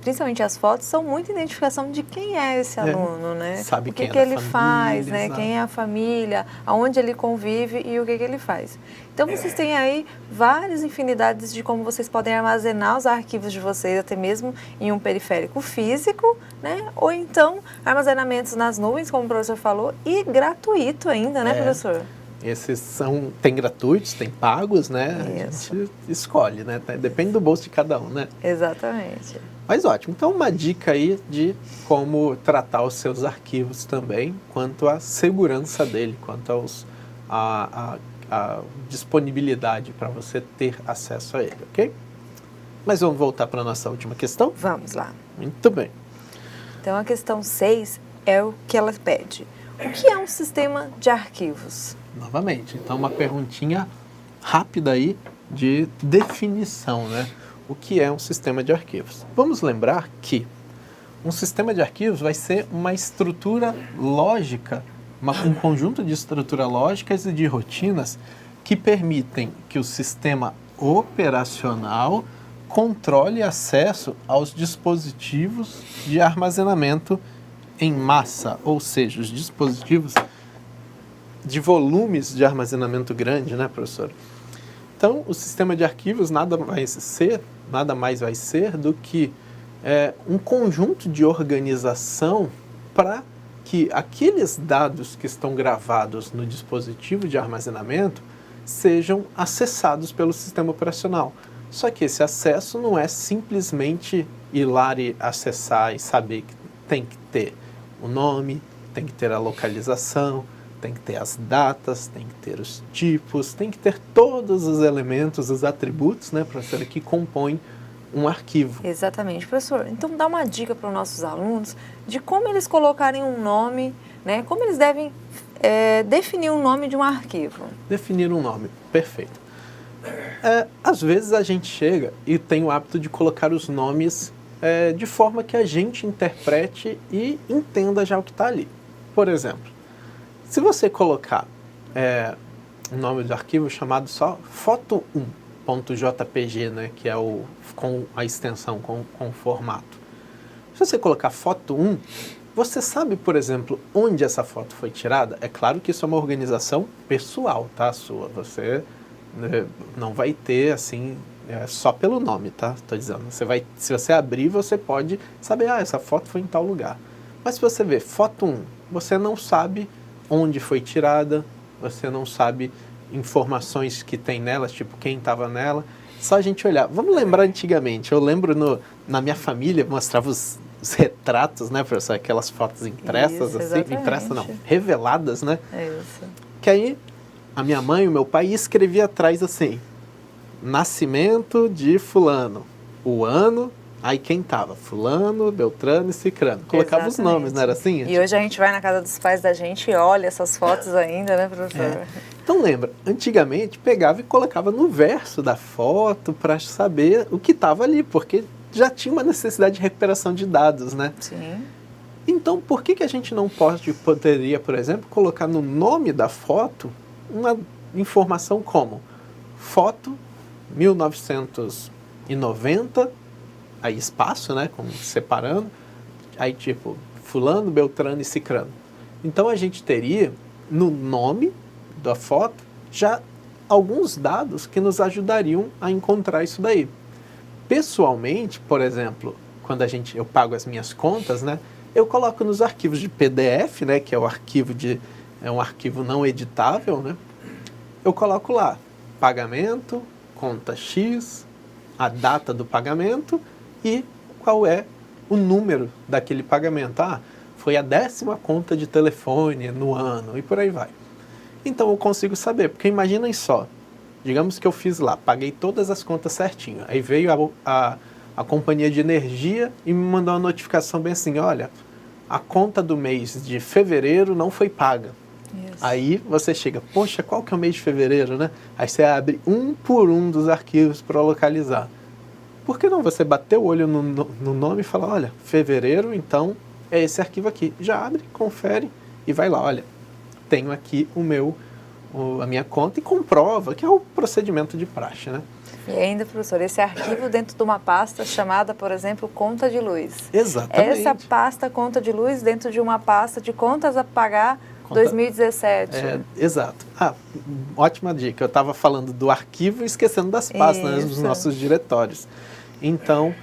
principalmente as fotos, são muita identificação de quem é esse aluno, né? Sabe o que família, ele faz, né? exato. Quem é a família, aonde ele convive e o que ele faz. Então, vocês têm aí várias infinidades de como vocês podem armazenar os arquivos de vocês, até mesmo em um periférico físico, né? Ou então, armazenamentos nas nuvens, como o professor falou, e gratuito ainda, né, professor? Esses tem gratuitos, tem pagos, né? Isso. A gente escolhe, né? Depende do bolso de cada um, né? Exatamente. Mas ótimo. Então, uma dica aí de como tratar os seus arquivos também, quanto à segurança dele, quanto a disponibilidade para você ter acesso a ele, ok? Mas vamos voltar para a nossa última questão? Vamos lá. Muito bem. Então, a questão 6 é o que ela pede. O que é um sistema de arquivos? Novamente, então uma perguntinha rápida aí de definição, né? O que é um sistema de arquivos? Vamos lembrar que um sistema de arquivos vai ser uma estrutura lógica, um conjunto de estruturas lógicas e de rotinas que permitem que o sistema operacional controle e acesso aos dispositivos de armazenamento em massa, ou seja, os dispositivos de volumes de armazenamento grande, né, professor? Então, o sistema de arquivos nada mais vai ser do que um conjunto de organização para que aqueles dados que estão gravados no dispositivo de armazenamento sejam acessados pelo sistema operacional. Só que esse acesso não é simplesmente ir lá e acessar e saber que tem que ter o nome, tem que ter a localização, tem que ter as datas, tem que ter os tipos, tem que ter todos os elementos, os atributos, né, professora, que compõem um arquivo. Exatamente, professor. Então, dá uma dica para os nossos alunos de como eles colocarem um nome, né, como eles devem definir o nome de um arquivo. Definir um nome, perfeito. Às vezes a gente chega e tem o hábito de colocar os nomes de forma que a gente interprete e entenda já o que está ali. Por exemplo, se você colocar um nome do arquivo chamado só foto1.jpg, né, que é com a extensão, com o formato. Se você colocar foto1, você sabe, por exemplo, onde essa foto foi tirada? É claro que isso é uma organização pessoal, tá, sua. Você não vai ter, assim, só pelo nome, tá? Estou dizendo. Se você abrir, você pode saber, essa foto foi em tal lugar. Mas se você ver foto1, você não sabe onde foi tirada, você não sabe informações que tem nela, tipo quem estava nela. Só a gente olhar. Vamos lembrar antigamente. Eu lembro na minha família, mostrava os retratos, né, professor? Aquelas fotos impressas, isso, assim. Impressas não, reveladas, né? Isso. Que aí a minha mãe e o meu pai escrevia atrás assim: nascimento de fulano, o ano, aí quem tava? Fulano, Beltrano e Cicrano. Colocava os nomes, não era assim? E hoje a gente vai na casa dos pais da gente e olha essas fotos ainda, né, professor? Então lembra, antigamente pegava e colocava no verso da foto para saber o que estava ali, porque já tinha uma necessidade de recuperação de dados, né? Sim. Então por que a gente não poderia, por exemplo, colocar no nome da foto uma informação como foto 1990, aí espaço, né, separando, aí tipo fulano, Beltrano e Cicrano. Então a gente teria no nome da foto já alguns dados que nos ajudariam a encontrar isso daí. Pessoalmente, por exemplo, quando eu pago as minhas contas, né, eu coloco nos arquivos de PDF, né, que é um arquivo não editável, né, eu coloco lá pagamento, conta X, a data do pagamento e qual é o número daquele pagamento. Foi a 10ª conta de telefone no ano e por aí vai. Então eu consigo saber, porque imaginem só, digamos que eu fiz lá, paguei todas as contas certinho, aí veio a companhia de energia e me mandou uma notificação bem assim: olha, a conta do mês de fevereiro não foi paga. Isso. Aí você chega, poxa, qual que é o mês de fevereiro, né? Aí você abre um por um dos arquivos para localizar. Por que não você bater o olho no nome e falar, olha, fevereiro, então é esse arquivo aqui. Já abre, confere e vai lá, olha, tenho aqui a minha conta e comprova, que é o procedimento de praxe, né? E ainda, professor, esse arquivo dentro de uma pasta chamada, por exemplo, conta de luz. Exatamente. Essa pasta conta de luz dentro de uma pasta de contas a pagar 2017. Exato. Ótima dica. Eu estava falando do arquivo e esquecendo das pastas, né, dos nossos diretórios. Então,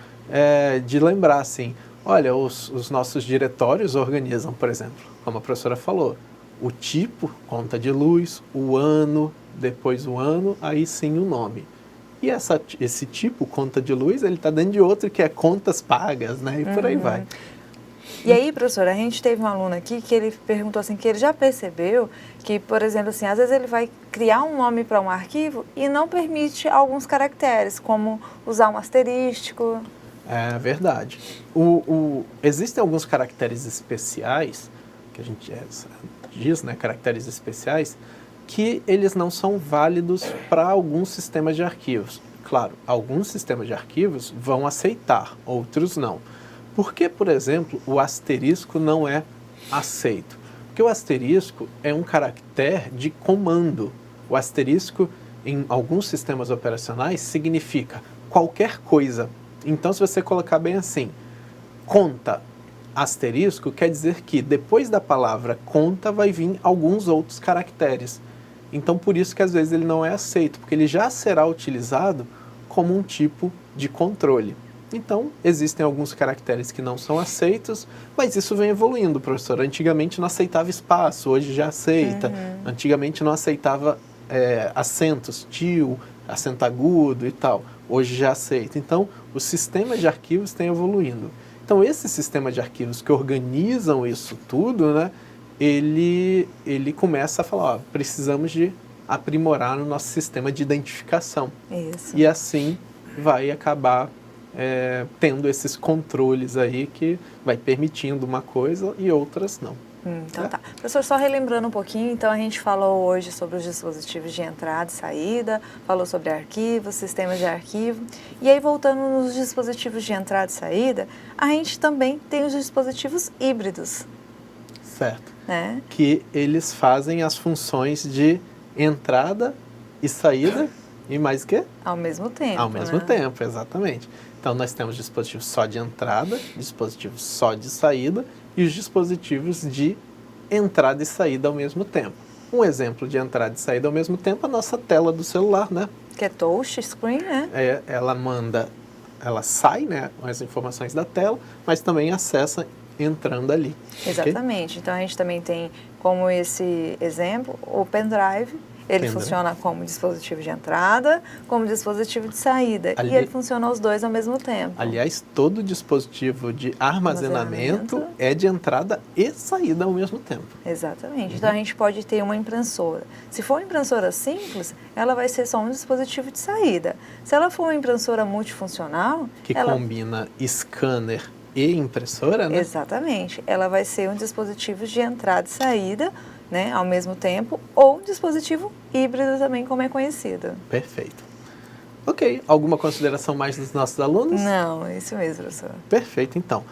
de lembrar assim, olha, os nossos diretórios organizam, por exemplo, como a professora falou, o tipo, conta de luz, o ano, depois o ano, aí sim o nome. E esse tipo, conta de luz, ele está dentro de outro que é contas pagas, né? E por aí vai. E aí, professora, a gente teve um aluno aqui que ele perguntou assim, que ele já percebeu que, por exemplo, assim, às vezes ele vai criar um nome para um arquivo e não permite alguns caracteres, como usar um asterístico. É verdade. Existem alguns caracteres especiais, que a gente diz, né, caracteres especiais, que eles não são válidos para alguns sistemas de arquivos. Claro, alguns sistemas de arquivos vão aceitar, outros não. Por que, por exemplo, o asterisco não é aceito? Porque o asterisco é um caractere de comando. O asterisco, em alguns sistemas operacionais, significa qualquer coisa. Então, se você colocar bem assim, conta asterisco, quer dizer que depois da palavra conta vai vir alguns outros caracteres. Então, por isso que às vezes ele não é aceito, porque ele já será utilizado como um tipo de controle. Então, existem alguns caracteres que não são aceitos, mas isso vem evoluindo, professor. Antigamente não aceitava espaço, hoje já aceita. Antigamente não aceitava acentos, tio, acento agudo e tal. Hoje já aceita. Então, o sistema de arquivos tem evoluindo. Então, esse sistema de arquivos que organizam isso tudo, né, ele começa a falar, ó, precisamos de aprimorar o nosso sistema de identificação. Isso. E assim vai acabar tendo esses controles aí que vai permitindo uma coisa e outras não. Então tá. Professor, só relembrando um pouquinho, então a gente falou hoje sobre os dispositivos de entrada e saída, falou sobre arquivos, sistemas de arquivo, e aí voltando nos dispositivos de entrada e saída, a gente também tem os dispositivos híbridos. Certo. Né? Que eles fazem as funções de entrada e saída e mais o quê? Ao mesmo tempo. Ao mesmo tempo, exatamente. Então, nós temos dispositivos só de entrada, dispositivos só de saída e os dispositivos de entrada e saída ao mesmo tempo. Um exemplo de entrada e saída ao mesmo tempo é a nossa tela do celular, né? Que é touch screen, né? Ela sai, né, com as informações da tela, mas também acessa entrando ali. Exatamente. Okay? Então, a gente também tem como esse exemplo o pendrive. Ele funciona como dispositivo de entrada, como dispositivo de saída. E ele funciona os dois ao mesmo tempo. Aliás, todo dispositivo de armazenamento é de entrada e saída ao mesmo tempo. Exatamente. Então, a gente pode ter uma impressora. Se for uma impressora simples, ela vai ser só um dispositivo de saída. Se ela for uma impressora multifuncional... Que combina scanner e impressora, né? Exatamente. Ela vai ser um dispositivo de entrada e saída, né, ao mesmo tempo, ou dispositivo híbrido também, como é conhecido. Perfeito. Ok, alguma consideração mais dos nossos alunos? Não, isso mesmo, professor. Perfeito, então.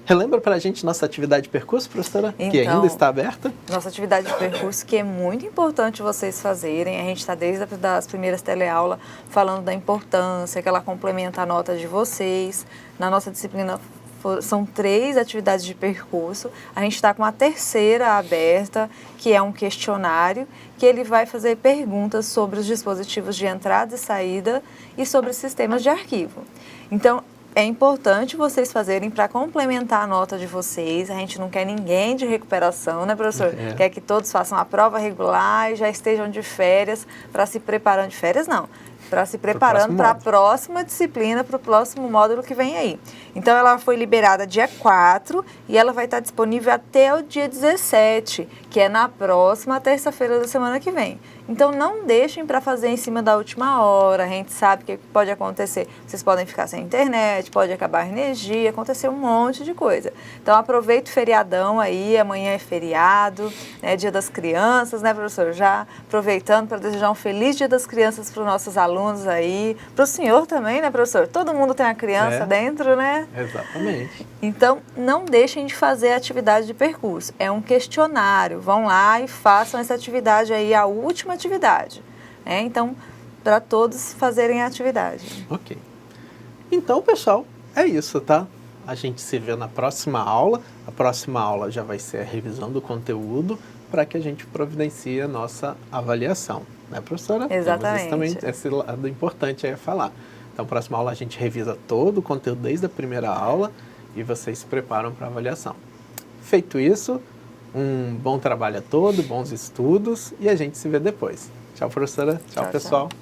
Relembra para a gente nossa atividade de percurso, professora, que ainda está aberta? Nossa atividade de percurso, que é muito importante vocês fazerem. A gente está desde as primeiras teleaulas falando da importância, que ela complementa a nota de vocês. Na nossa disciplina são 3 atividades de percurso. A gente está com a terceira aberta, que é um questionário, que ele vai fazer perguntas sobre os dispositivos de entrada e saída e sobre sistemas de arquivo. Então, é importante vocês fazerem para complementar a nota de vocês. A gente não quer ninguém de recuperação, né, professor? Quer que todos façam a prova regular e já estejam de férias para se preparando. De férias, não. Para se preparando para a próxima disciplina, para o próximo módulo que vem aí. Então, ela foi liberada dia 4 e ela vai estar disponível até o dia 17, que é na próxima terça-feira da semana que vem. Então, não deixem para fazer em cima da última hora. A gente sabe que pode acontecer. Vocês podem ficar sem internet, pode acabar a energia, acontecer um monte de coisa. Então, aproveita o feriadão aí, amanhã é feriado, né, Dia das Crianças, né, professor? Já aproveitando para desejar um feliz Dia das Crianças para os nossos alunos aí, para o senhor também, né, professor? Todo mundo tem uma criança dentro, né? Exatamente. Então, não deixem de fazer a atividade de percurso. É um questionário. Vão lá e façam essa atividade aí, a última atividade. Né? Então, para todos fazerem a atividade. Ok. Então, pessoal, é isso, tá? A gente se vê na próxima aula. A próxima aula já vai ser a revisão do conteúdo para que a gente providencie a nossa avaliação. Né, professora? Exatamente. Temos também esse lado importante aí a falar. Então, na próxima aula a gente revisa todo o conteúdo desde a primeira aula e vocês se preparam para a avaliação. Feito isso, um bom trabalho a todos, bons estudos e a gente se vê depois. Tchau, professora. Tchau, pessoal. Tchau.